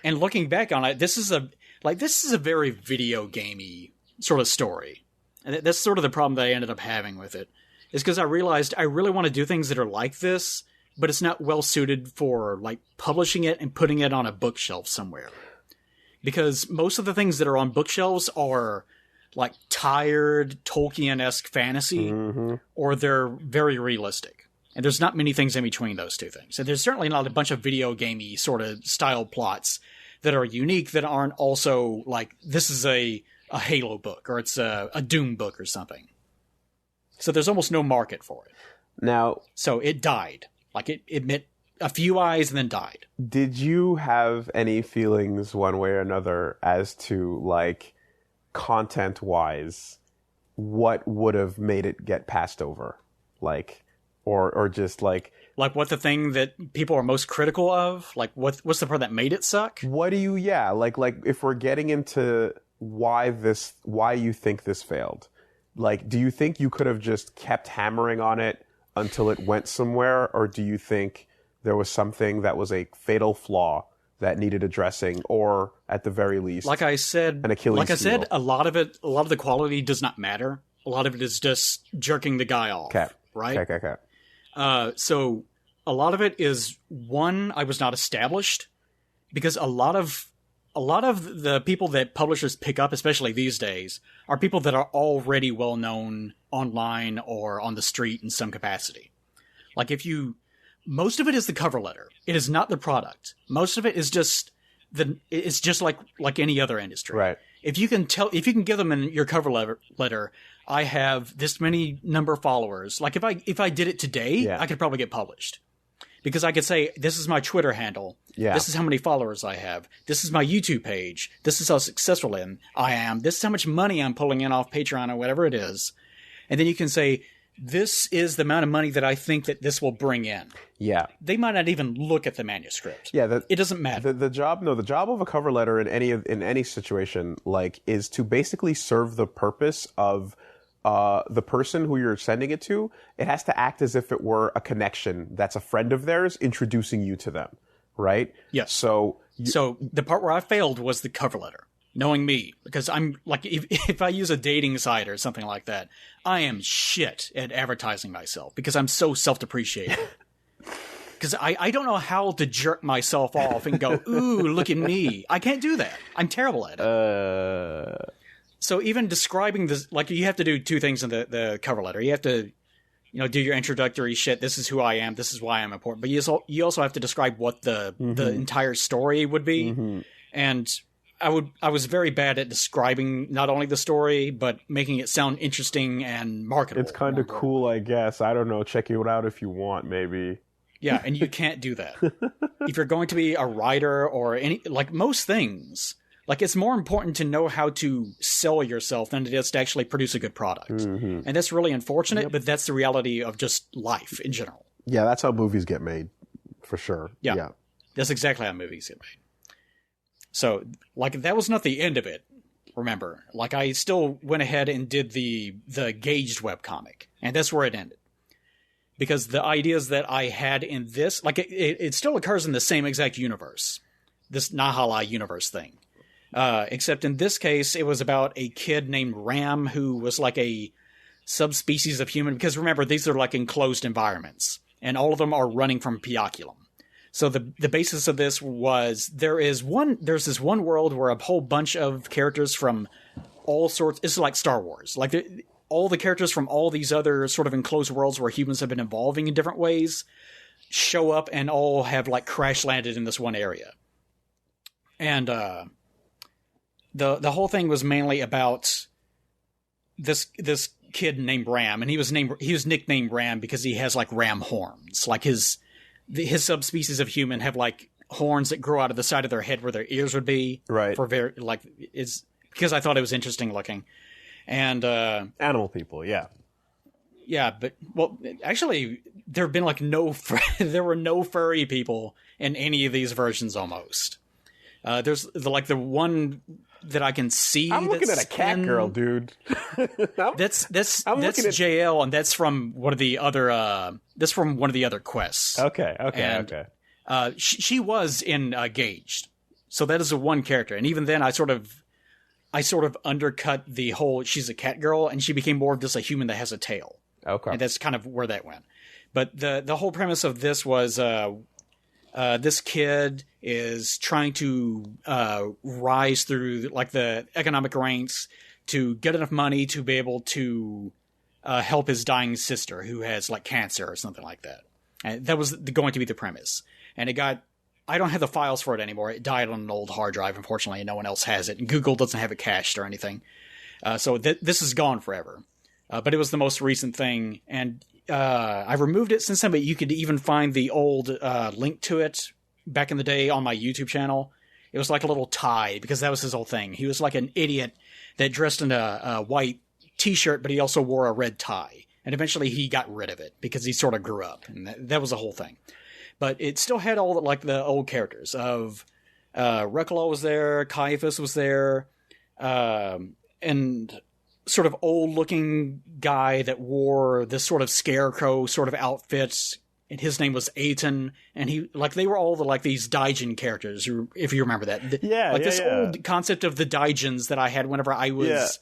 And looking back on it, this is a very video gamey sort of story. And that's sort of the problem that I ended up having with it. Is because I realized I really want to do things that are like this, but it's not well suited for like publishing it and putting it on a bookshelf somewhere. Because most of the things that are on bookshelves are like tired Tolkien-esque fantasy, or they're very realistic. And there's not many things in between those two things. And there's certainly not a bunch of video gamey sort of style plots that are unique that aren't also like, this is a Halo book, or it's a Doom book or something. So there's almost no market for it. Now, so it died. Like, it met a few eyes and then died. Did you have any feelings one way or another as to, like, content-wise, what would have made it get passed over? Like, or just, like... Like, what the thing that people are most critical of? Like, what's the part that made it suck? What do you... Yeah, like if we're getting into why you think this failed, like, do you think you could have just kept hammering on it until it went somewhere, or do you think there was something that was a fatal flaw that needed addressing, or at the very least, like I said, an Achilles heel? A lot of the quality does not matter. A lot of it is just jerking the guy off. Okay. Right? Okay. So a lot of it is, one, I was not established, because a lot of the people that publishers pick up, especially these days, are people that are already well known online or on the street in some capacity. Like most of it is the cover letter. It is not the product. Most of it is just it's just like any other industry. Right. If you can give them in your cover letter, I have this many number of followers. Like if I did it today, I could probably get published. Because I could say, this is my Twitter handle. Yeah. This is how many followers I have. This is my YouTube page. This is how successful I am. This is how much money I'm pulling in off Patreon or whatever it is. And then you can say, this is the amount of money that I think that this will bring in. Yeah. They might not even look at the manuscript. Yeah. It doesn't matter. The job of a cover letter in any situation, like, is to basically serve the purpose of the person who you're sending it to. It has to act as if it were a connection that's a friend of theirs introducing you to them, right? Yes. So So the part where I failed was the cover letter. Knowing me, because I'm like, if I use a dating site or something like that, I am shit at advertising myself because I'm so self-depreciating. Because I don't know how to jerk myself off and go, ooh, look at me. I can't do that. I'm terrible at it. So even describing this, like, you have to do two things in the cover letter. You have to, do your introductory shit. This is who I am. This is why I'm important. But you also have to describe what the entire story would be. Mm-hmm. And I was very bad at describing not only the story, but making it sound interesting and marketable. It's kind of cool, I guess. I don't know. Check it out if you want, maybe. Yeah, and you can't do that. If you're going to be a writer or most things, it's more important to know how to sell yourself than it is to actually produce a good product. Mm-hmm. And that's really unfortunate, but that's the reality of just life in general. Yeah, that's how movies get made, for sure. Yeah. That's exactly how movies get made. So, that was not the end of it, remember. I still went ahead and did the gauged webcomic, and that's where it ended. Because the ideas that I had in this, it still occurs in the same exact universe, this Nahala universe thing. Except in this case, it was about a kid named Ram who was a subspecies of human, because remember, these are enclosed environments, and all of them are running from Pioculum. So the basis of this was there's this one world where a whole bunch of characters from all sorts, it's like Star Wars, all the characters from all these other sort of enclosed worlds where humans have been evolving in different ways show up and all have crash landed in this one area. And the whole thing was mainly about this kid named Ram, and he was nicknamed Ram because he has ram horns, his subspecies of human have horns that grow out of the side of their head where their ears would be. Right. For it's because I thought it was interesting looking. And animal people, yeah. Yeah, but actually there have been there were no furry people in any of these versions almost. There's the one that I can see. I'm looking at a cat girl, dude. That's JL, and that's from one of the other. That's from one of the other quests. Okay. She was in Gauged, so that is a one character, and even then, I sort of undercut the whole. She's a cat girl, and she became more of just a human that has a tail. Okay, and that's kind of where that went. But the whole premise of this was. This kid is trying to rise through the economic ranks to get enough money to be able to help his dying sister who has cancer or something like that. And that was going to be the premise. And I don't have the files for it anymore. It died on an old hard drive, unfortunately, and no one else has it. And Google doesn't have it cached or anything. So this is gone forever. But it was the most recent thing, and I removed it since then, but you could even find the old link to it back in the day on my YouTube channel. It was like a little tie, because that was his whole thing. He was like an idiot that dressed in a white t-shirt, but he also wore a red tie. And eventually he got rid of it because he sort of grew up, and that was the whole thing. But it still had all the old characters of REKLAW was there, Caiaphas was there, and sort of old-looking guy that wore this sort of scarecrow sort of outfits, and his name was Aiton, and he they were all these Daijin characters, if you remember that. This old concept of the Daijins that I had whenever I was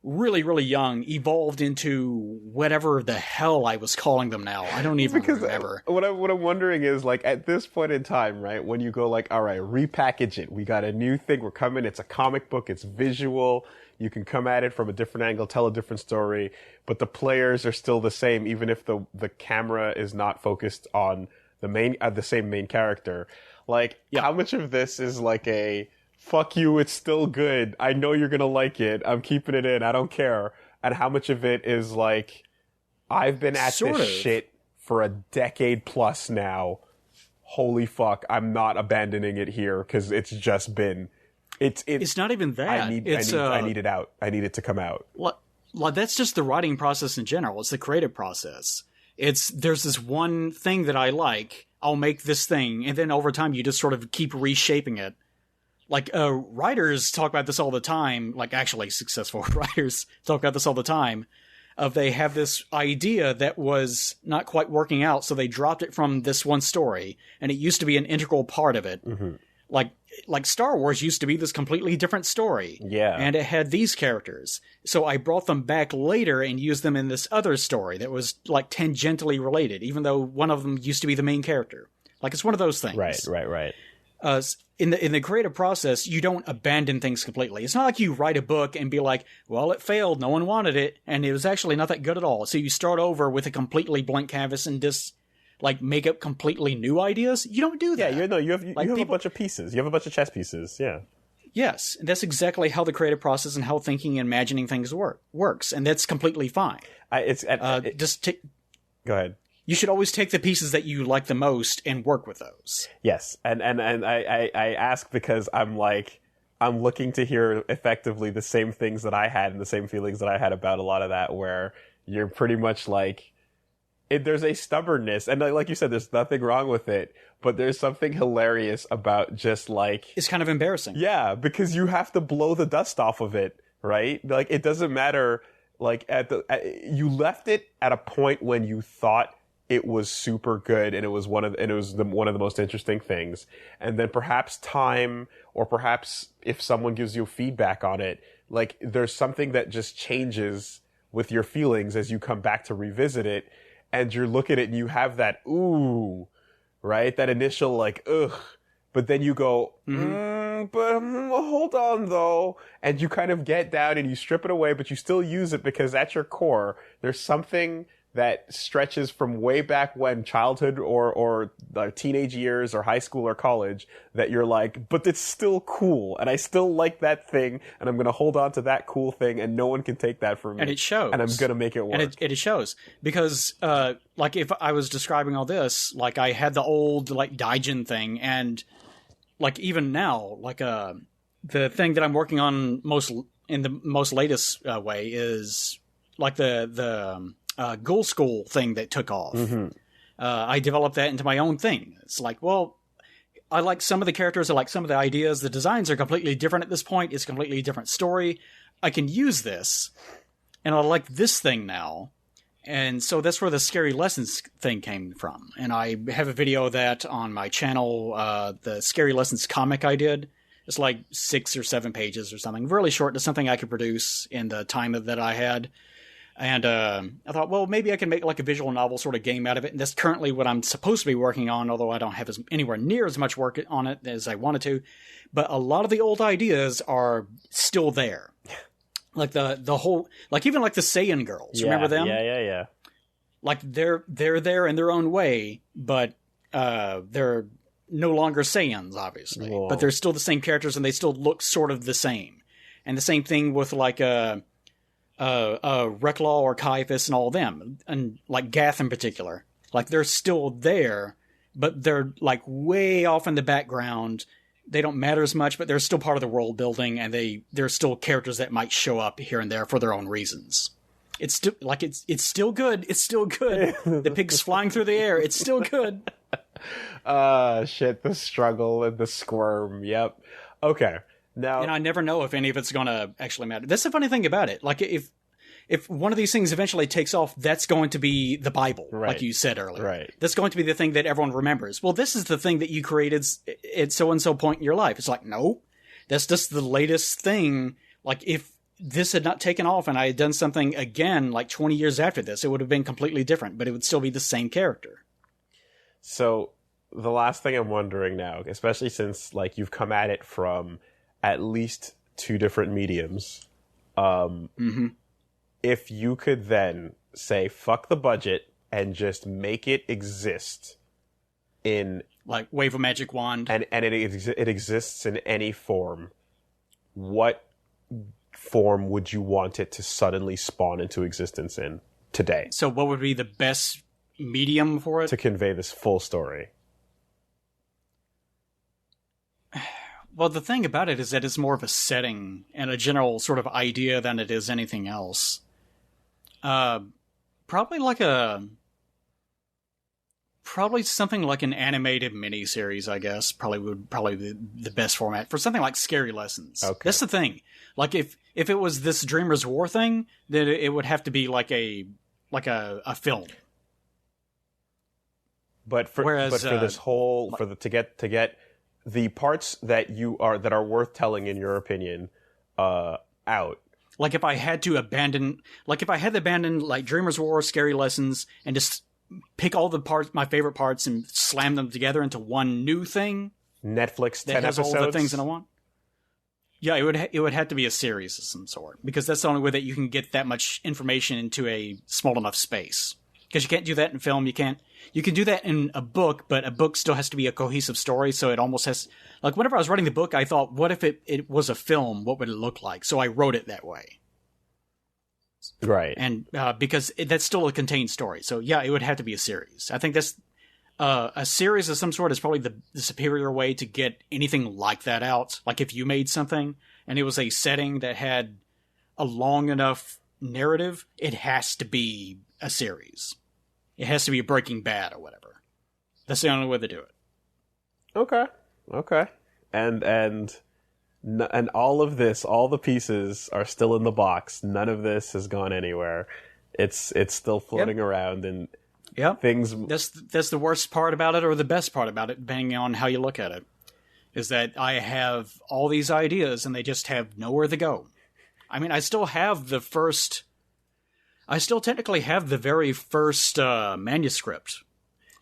really, really young evolved into whatever the hell I was calling them now. I don't even remember. What I'm wondering is, at this point in time, right, when you go all right, repackage it. We got a new thing. We're coming. It's a comic book. It's visual. You can come at it from a different angle, tell a different story, but the players are still the same, even if the camera is not focused on the same main character. How much of this is a fuck you, it's still good. I know you're gonna like it. I'm keeping it in. I don't care. And how much of it is I've been at this shit for a decade plus now. Holy fuck, I'm not abandoning it here because it's just been. It's not even that. I need it out. I need it to come out. That's just the writing process in general. It's the creative process. There's this one thing that I like. I'll make this thing, and then over time you just sort of keep reshaping it. Writers talk about this all the time. Actually, successful writers talk about this all the time. They have this idea that was not quite working out, so they dropped it from this one story, and it used to be an integral part of it. Mm-hmm. like Star Wars used to be this completely different story. Yeah. And it had these characters. So I brought them back later and used them in this other story that was like tangentially related, even though one of them used to be the main character. Like, it's one of those things. Right. In the creative process, you don't abandon things completely. It's not like you write a book and be like, well, it failed, no one wanted it, and it was actually not that good at all. So you start over with a completely blank canvas and just like make up completely new ideas. You don't do that. Yeah, you have a bunch of pieces. You have a bunch of chess pieces. Yeah. Yes, and that's exactly how the creative process and how thinking and imagining things works, and that's completely fine. Go ahead. You should always take the pieces that you like the most and work with those. Yes, and I ask because I'm looking to hear effectively the same things that I had and the same feelings that I had about a lot of that, where you're pretty much like, there's a stubbornness, and like you said, there's nothing wrong with it, but there's something hilarious about just like... It's kind of embarrassing. Yeah, because you have to blow the dust off of it, right? Like, it doesn't matter, like, you left it at a point when you thought it was super good, and it was one of the most interesting things. And then perhaps time, or perhaps if someone gives you feedback on it, like, there's something that just changes with your feelings as you come back to revisit it, and you look at it and you have that ooh, right? That initial like ugh, but then you go, but hold on though, and you kind of get down and you strip it away, but you still use it because at your core, there's something that stretches from way back when, childhood or teenage years or high school or college, that you're like, but it's still cool, and I still like that thing, and I'm going to hold on to that cool thing, and no one can take that from me. And it shows. And I'm going to make it work. And it shows. Because, like, if I was describing all this, like, I had the old, like, Daijin thing, and, like, even now, like, the thing that I'm working on in the most latest way is, like, the Ghoul School thing that took off. I developed that into my own thing. It's like, well, I like some of the characters, I like some of the ideas. The designs are completely different at this point. It's a completely different story. I can use this, and I like this thing now. And so that's where the Scary Lessons thing came from. And I have a video of that on my channel, the Scary Lessons comic I did. It's like 6 or 7 pages or something. Really short. It's something I could produce in the time that I had. And I thought, well, maybe I can make like a visual novel sort of game out of it. And that's currently what I'm supposed to be working on, although I don't have anywhere near as much work on it as I wanted to. But a lot of the old ideas are still there. Like the whole, like even like the Saiyan girls. Yeah, remember them? Yeah. Like they're there in their own way, but they're no longer Saiyans, obviously. Whoa. But they're still the same characters, and they still look sort of the same. And the same thing with like REKLAW or Caiaphas and all of them, and like Gath in particular. Like they're still there, but they're like way off in the background. They don't matter as much, but they're still part of the world building, and they're still characters that might show up here and there for their own reasons. It's still like it's still good. It's still good. The pig's flying through the air. It's still good. Shit, the struggle and the squirm. Yep. Okay. Now, and I never know if any of it's going to actually matter. That's the funny thing about it. Like if one of these things eventually takes off, that's going to be the Bible, right, like you said earlier. Right. That's going to be the thing that everyone remembers. Well, this is the thing that you created at so-and-so point in your life. It's like, no, that's just the latest thing. Like if this had not taken off and I had done something again like 20 years after this, it would have been completely different, but it would still be the same character. So the last thing I'm wondering now, especially since like you've come at it from at least 2 different mediums, if you could then say fuck the budget and just make it exist in like wave a magic wand, and it exists in any form, what form would you want it to suddenly spawn into existence in today? So what would be the best medium for it to convey this full story? Well, the thing about it is that it's more of a setting and a general sort of idea than it is anything else. Probably something like an animated miniseries, I guess. Probably be the best format for something like Scary Lessons. Okay. That's the thing. Like if it was this Dreamer's War thing, then it would have to be like a film. But for this whole to get the parts that are worth telling in your opinion out. Like if I had to abandon like Dreamer's War, Scary Lessons, and just pick all the parts, my favorite parts, and slam them together into one new thing. Netflix 10 that has episodes. all the things that I want. Yeah, it would have to be a series of some sort, because that's the only way that you can get that much information into a small enough space. Because you can't do that in film. You can do that in a book, but a book still has to be a cohesive story. So it almost has, like, whenever I was writing the book, I thought, what if it was a film? What would it look like? So I wrote it that way. Right. And because that's still a contained story. So yeah, it would have to be a series. I think that's a series of some sort is probably the superior way to get anything like that out. Like if you made something and it was a setting that had a long enough narrative, it has to be a series. It has to be a Breaking Bad or whatever. That's the only way to do it. Okay. And all of this, all the pieces are still in the box. None of this has gone anywhere. It's still floating around, and things. That's the worst part about it, or the best part about it, depending on how you look at it. Is that I have all these ideas and they just have nowhere to go. I mean, I still technically have the very first manuscript,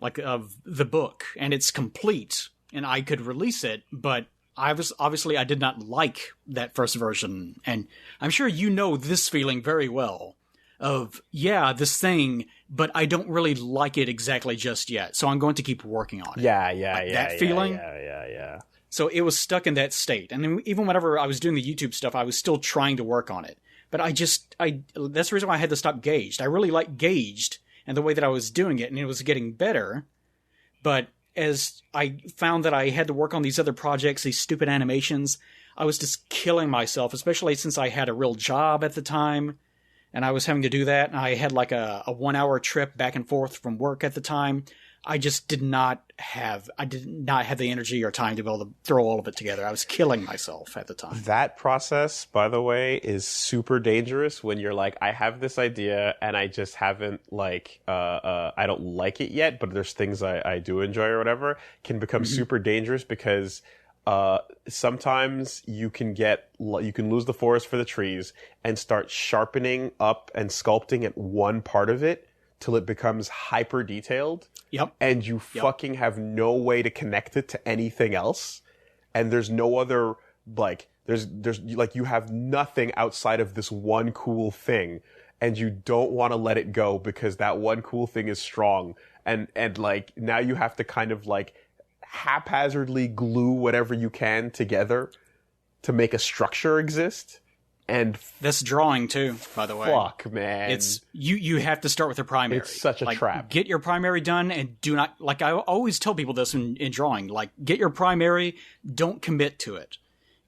like of the book, and it's complete, and I could release it, but obviously I did not like that first version, and I'm sure you know this feeling very well of, this thing, but I don't really like it exactly just yet, so I'm going to keep working on it. That feeling. Yeah. So it was stuck in that state, and then even whenever I was doing the YouTube stuff, I was still trying to work on it. But that's the reason why I had to stop Gauged. I really liked Gauged and the way that I was doing it, and it was getting better. But as I found that I had to work on these other projects, these stupid animations, I was just killing myself, especially since I had a real job at the time, and I was having to do that, and I had like a 1 hour trip back and forth from work at the time. I just did not have the energy or time to be able to throw all of it together. I was killing myself at the time. That process, by the way, is super dangerous when you're like, I have this idea and I just haven't I don't like it yet, but there's things I do enjoy or whatever, can become super dangerous because sometimes you can lose the forest for the trees and start sharpening up and sculpting at one part of it till it becomes hyper detailed. Yep. And you fucking have no way to connect it to anything else. And there's no other, you have nothing outside of this one cool thing. And you don't want to let it go because that one cool thing is strong. And now you have to kind of haphazardly glue whatever you can together to make a structure exist. And that's drawing too, by the way. Fuck, man. It's you have to start with the primary. It's such a trap. Get your primary done and do not, I always tell people this in drawing, get your primary, don't commit to it.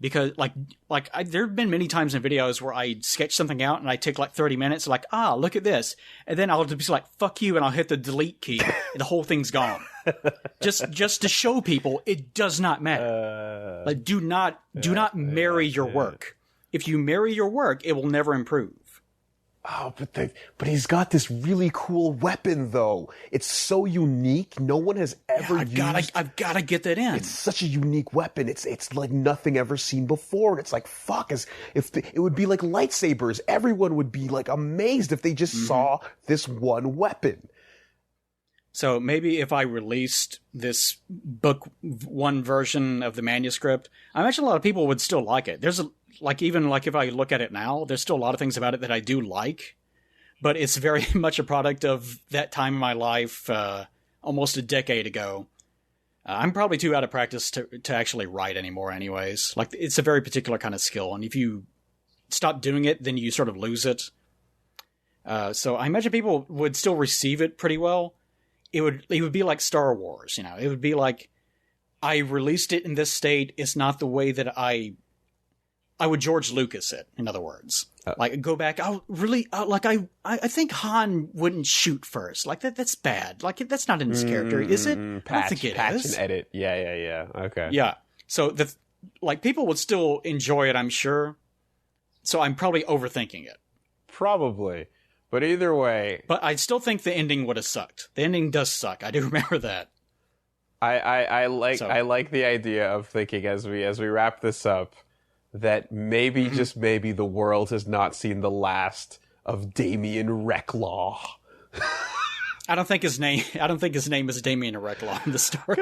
Because there have been many times in videos where I sketch something out and I take 30 minutes, look at this. And then I'll just be like, fuck you, and I'll hit the delete key and the whole thing's gone. just to show people it does not matter. Do not marry your work. If you marry your work, it will never improve. Oh, but he's got this really cool weapon, though. It's so unique. No one has ever used. I've got to get that in. It's such a unique weapon. It's like nothing ever seen before. And it's like, fuck, it would be like lightsabers. Everyone would be amazed if they just saw this one weapon. So maybe if I released this book one version of the manuscript, I imagine a lot of people would still like it. There's if I look at it now, there's still a lot of things about it that I do like, but it's very much a product of that time in my life, almost a decade ago. I'm probably too out of practice to actually write anymore anyways. It's a very particular kind of skill, and if you stop doing it, then you sort of lose it. So I imagine people would still receive it pretty well. It would be like Star Wars, It would be like, I released it in this state. It's not the way that I would George Lucas it, in other words. Go back, I think Han wouldn't shoot first. That's bad. That's not in his character, is it? I don't think it patch is. And edit. Yeah. Okay. Yeah. So people would still enjoy it, I'm sure. So I'm probably overthinking it. Probably. But either way. But I still think the ending would have sucked. The ending does suck. I do remember that. I like the idea of thinking as we wrap this up that maybe just maybe the world has not seen the last of Damien REKLAW. I don't think his name is Damien REKLAW in the story.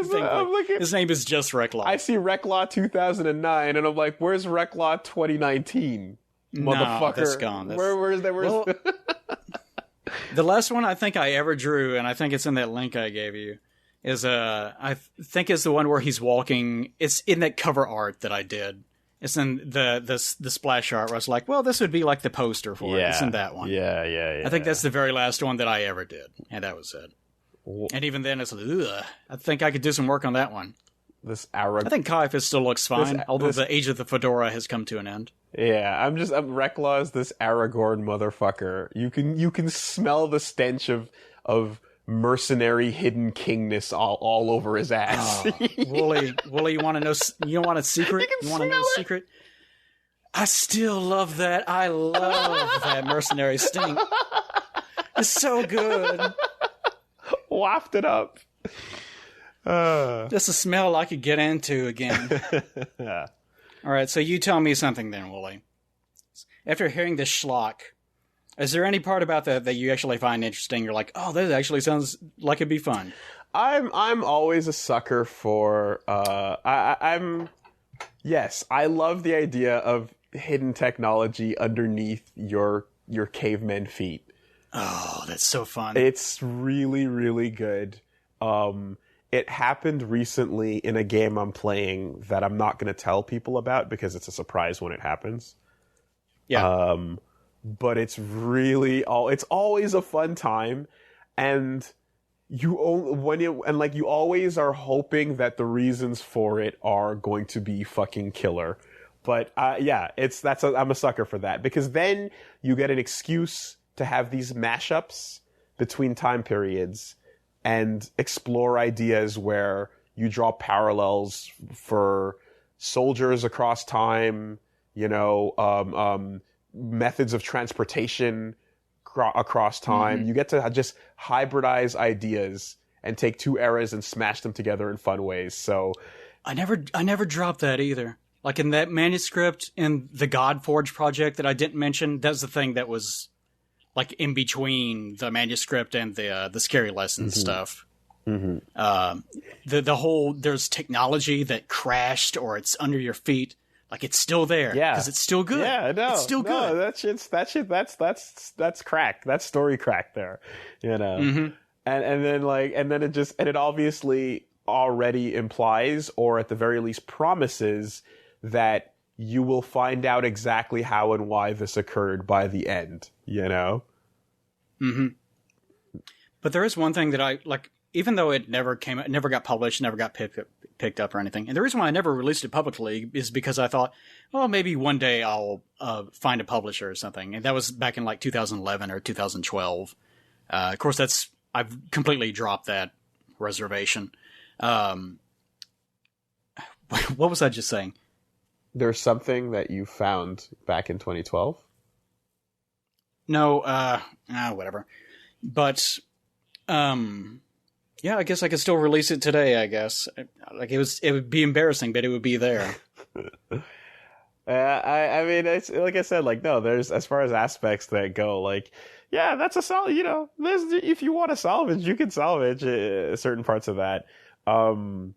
His name is just REKLAW. I see REKLAW 2009, and I'm like, where's REKLAW 2019? Motherfucker. No, that's gone. Where's that? Well, the last one I think I ever drew, and I think it's in that link I gave you, is I think it's the one where he's walking. It's in that cover art that I did. It's in the splash art where I was like, well, this would be like the poster for it. It's in that one. Yeah. I think that's the very last one that I ever did, and that was it. And even then, it's like, ugh. I think I could do some work on that one. I think Caiaphas still looks fine, although the age of the fedora has come to an end. Yeah, I'm REKLAW is this Aragorn motherfucker. You can smell the stench of mercenary hidden kingness all over his ass. Oh, Woolie, you want to know? You want a secret? You want to know a secret? I still love that. I love that mercenary stink. It's so good. Waft it up. Just a smell I could get into again. Yeah. All right, so you tell me something then, Woolie. After hearing this schlock, is there any part about that you actually find interesting? You're like, oh, that actually sounds like it'd be fun. I'm always a sucker for yes, I love the idea of hidden technology underneath your caveman feet. Oh, that's so fun. It's really, really good. It happened recently in a game I'm playing that I'm not going to tell people about because it's a surprise when it happens. Yeah. But it's really it's always a fun time, and you always are hoping that the reasons for it are going to be fucking killer. But I'm a sucker for that because then you get an excuse to have these mashups between time periods and explore ideas where you draw parallels for soldiers across time, methods of transportation across time. You get to just hybridize ideas and take two eras and smash them together in fun ways. So I never dropped that either. Like in that manuscript in the Godforge project that I didn't mention, that's the thing that was like in between the manuscript and the scary lessons stuff. The whole there's technology that crashed or it's under your feet. Like it's still there, because it's still good. Yeah, no, it's still good. That's crack. That's story crack there, And then it obviously already implies, or at the very least promises, that you will find out exactly how and why this occurred by the end. But there is one thing that I like. Even though it never got published, never got picked up or anything. And the reason why I never released it publicly is because I thought, well, maybe one day I'll find a publisher or something. And that was back in like 2011 or 2012. Of course, I've completely dropped that reservation. What was I just saying? There's something that you found back in 2012? No, whatever. But, yeah, I guess I could still release it today, I guess. Like it would be embarrassing, but it would be there. I mean, it's like I said, like, no, there's, as far as aspects that go, like, yeah, that's a solid, if you want to salvage, you can salvage certain parts of that. And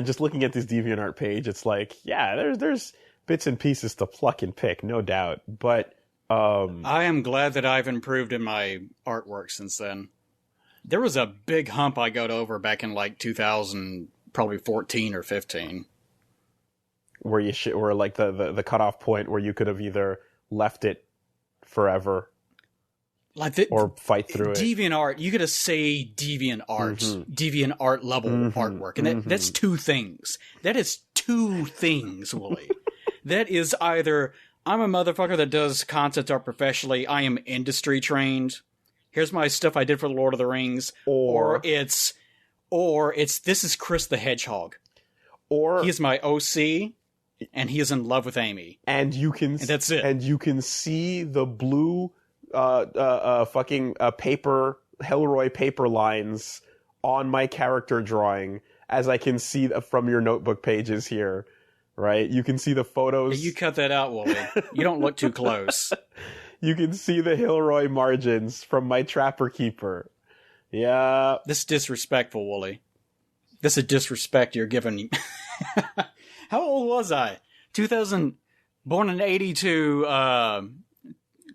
just looking at this DeviantArt page, it's like, yeah, there's bits and pieces to pluck and pick, no doubt. But, I am glad that I've improved in my artwork since then. There was a big hump I got over back in like 2000, probably 14 or 15. Where where like the cutoff point where you could have either left it forever, or fight through it. DeviantArt, you gotta say DeviantArt, DeviantArt level artwork, and that's two things. That is two things, Woolie. That is either I'm a motherfucker that does concept art professionally. I am industry trained. Here's my stuff I did for the Lord of the Rings. Or it's this is Chris the Hedgehog. Or he is my OC, and he is in love with Amy. And that's it. And you can see the blue fucking paper Hellroy paper lines on my character drawing, as I can see from your notebook pages here, right? You can see the photos. You cut that out, Woolie. You don't look too close. You can see the Hilroy margins from my Trapper Keeper. Yeah. This is disrespectful, Woolie. This is disrespect you're giving. How old was I? 2000, born in 82,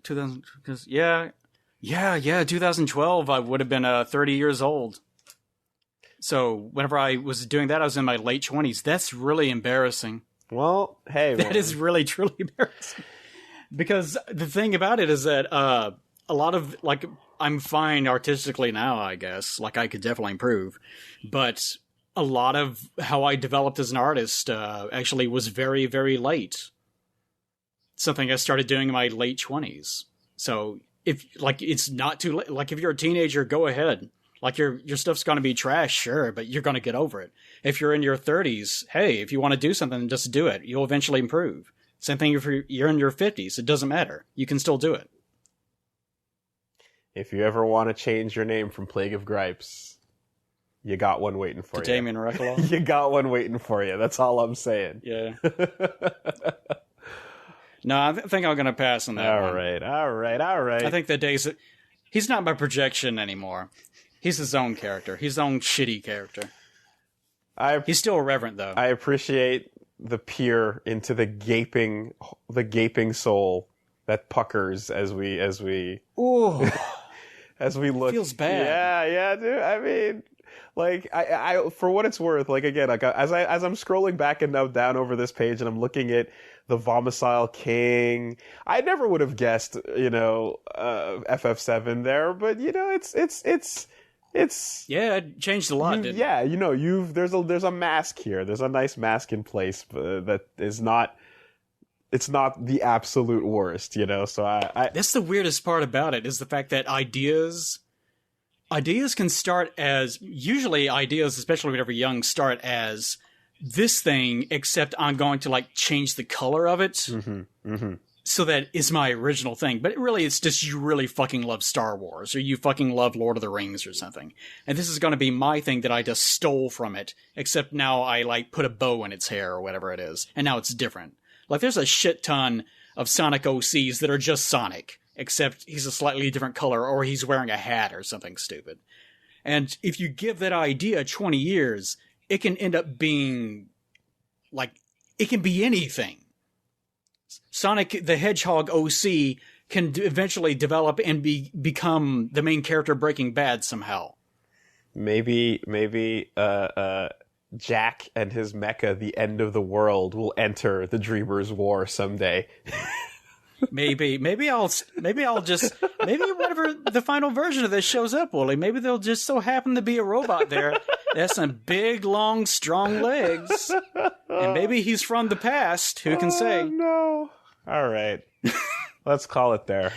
2000, because, yeah, 2012, I would have been 30 years old. So whenever I was doing that, I was in my late 20s. That's really embarrassing. Well, hey, man. That is really, truly embarrassing. Because the thing about it is that a lot of, like, I'm fine artistically now, I guess. Like, I could definitely improve. But a lot of how I developed as an artist actually was very, very late. Something I started doing in my late 20s. So, if, like, it's not too late. Like, if you're a teenager, go ahead. Like, your stuff's going to be trash, sure, but you're going to get over it. If you're in your 30s, hey, if you want to do something, just do it. You'll eventually improve. Same thing if you're in your 50s. It doesn't matter. You can still do it. If you ever want to change your name from Plague of Gripes, you got one waiting for you. Damien REKLAW? You got one waiting for you. That's all I'm saying. Yeah. No, I think I'm going to pass on that one. All right. I think the days... He's not my projection anymore. He's his own character. His own shitty character. He's still irreverent, though. I appreciate the peer into the gaping soul that puckers as we Ooh. as we look. Feels bad. Yeah, dude. I mean, like, I for what it's worth, like, again, like, as I'm scrolling back and now down over this page and I'm looking at the Vomicile King, I never would have guessed, FF7 there, but it's yeah, it changed a lot, didn't it? Yeah, there's a mask here. There's a nice mask in place that is not. It's not the absolute worst, So that's the weirdest part about it, is the fact that ideas can start as, usually ideas, especially whenever young, start as this thing, except I'm going to, like, change the color of it. Mm-hmm, mm-hmm. So that is my original thing. But really, it's just you really fucking love Star Wars, or you fucking love Lord of the Rings or something. And this is going to be my thing that I just stole from it, except now I, like, put a bow in its hair or whatever it is. And now it's different. Like, there's a shit ton of Sonic OCs that are just Sonic, except he's a slightly different color, or he's wearing a hat or something stupid. And if you give that idea 20 years, it can end up being, like, it can be anything. Sonic the Hedgehog OC can eventually develop and become the main character of Breaking Bad somehow. Maybe Jack and his mecha, the end of the world, will enter the Dreamers' War someday. Maybe whenever the final version of this shows up, Woolie, maybe there'll just so happen to be a robot there that has some big, long, strong legs. And maybe he's from the past. Who can say? No. All right. Let's call it there.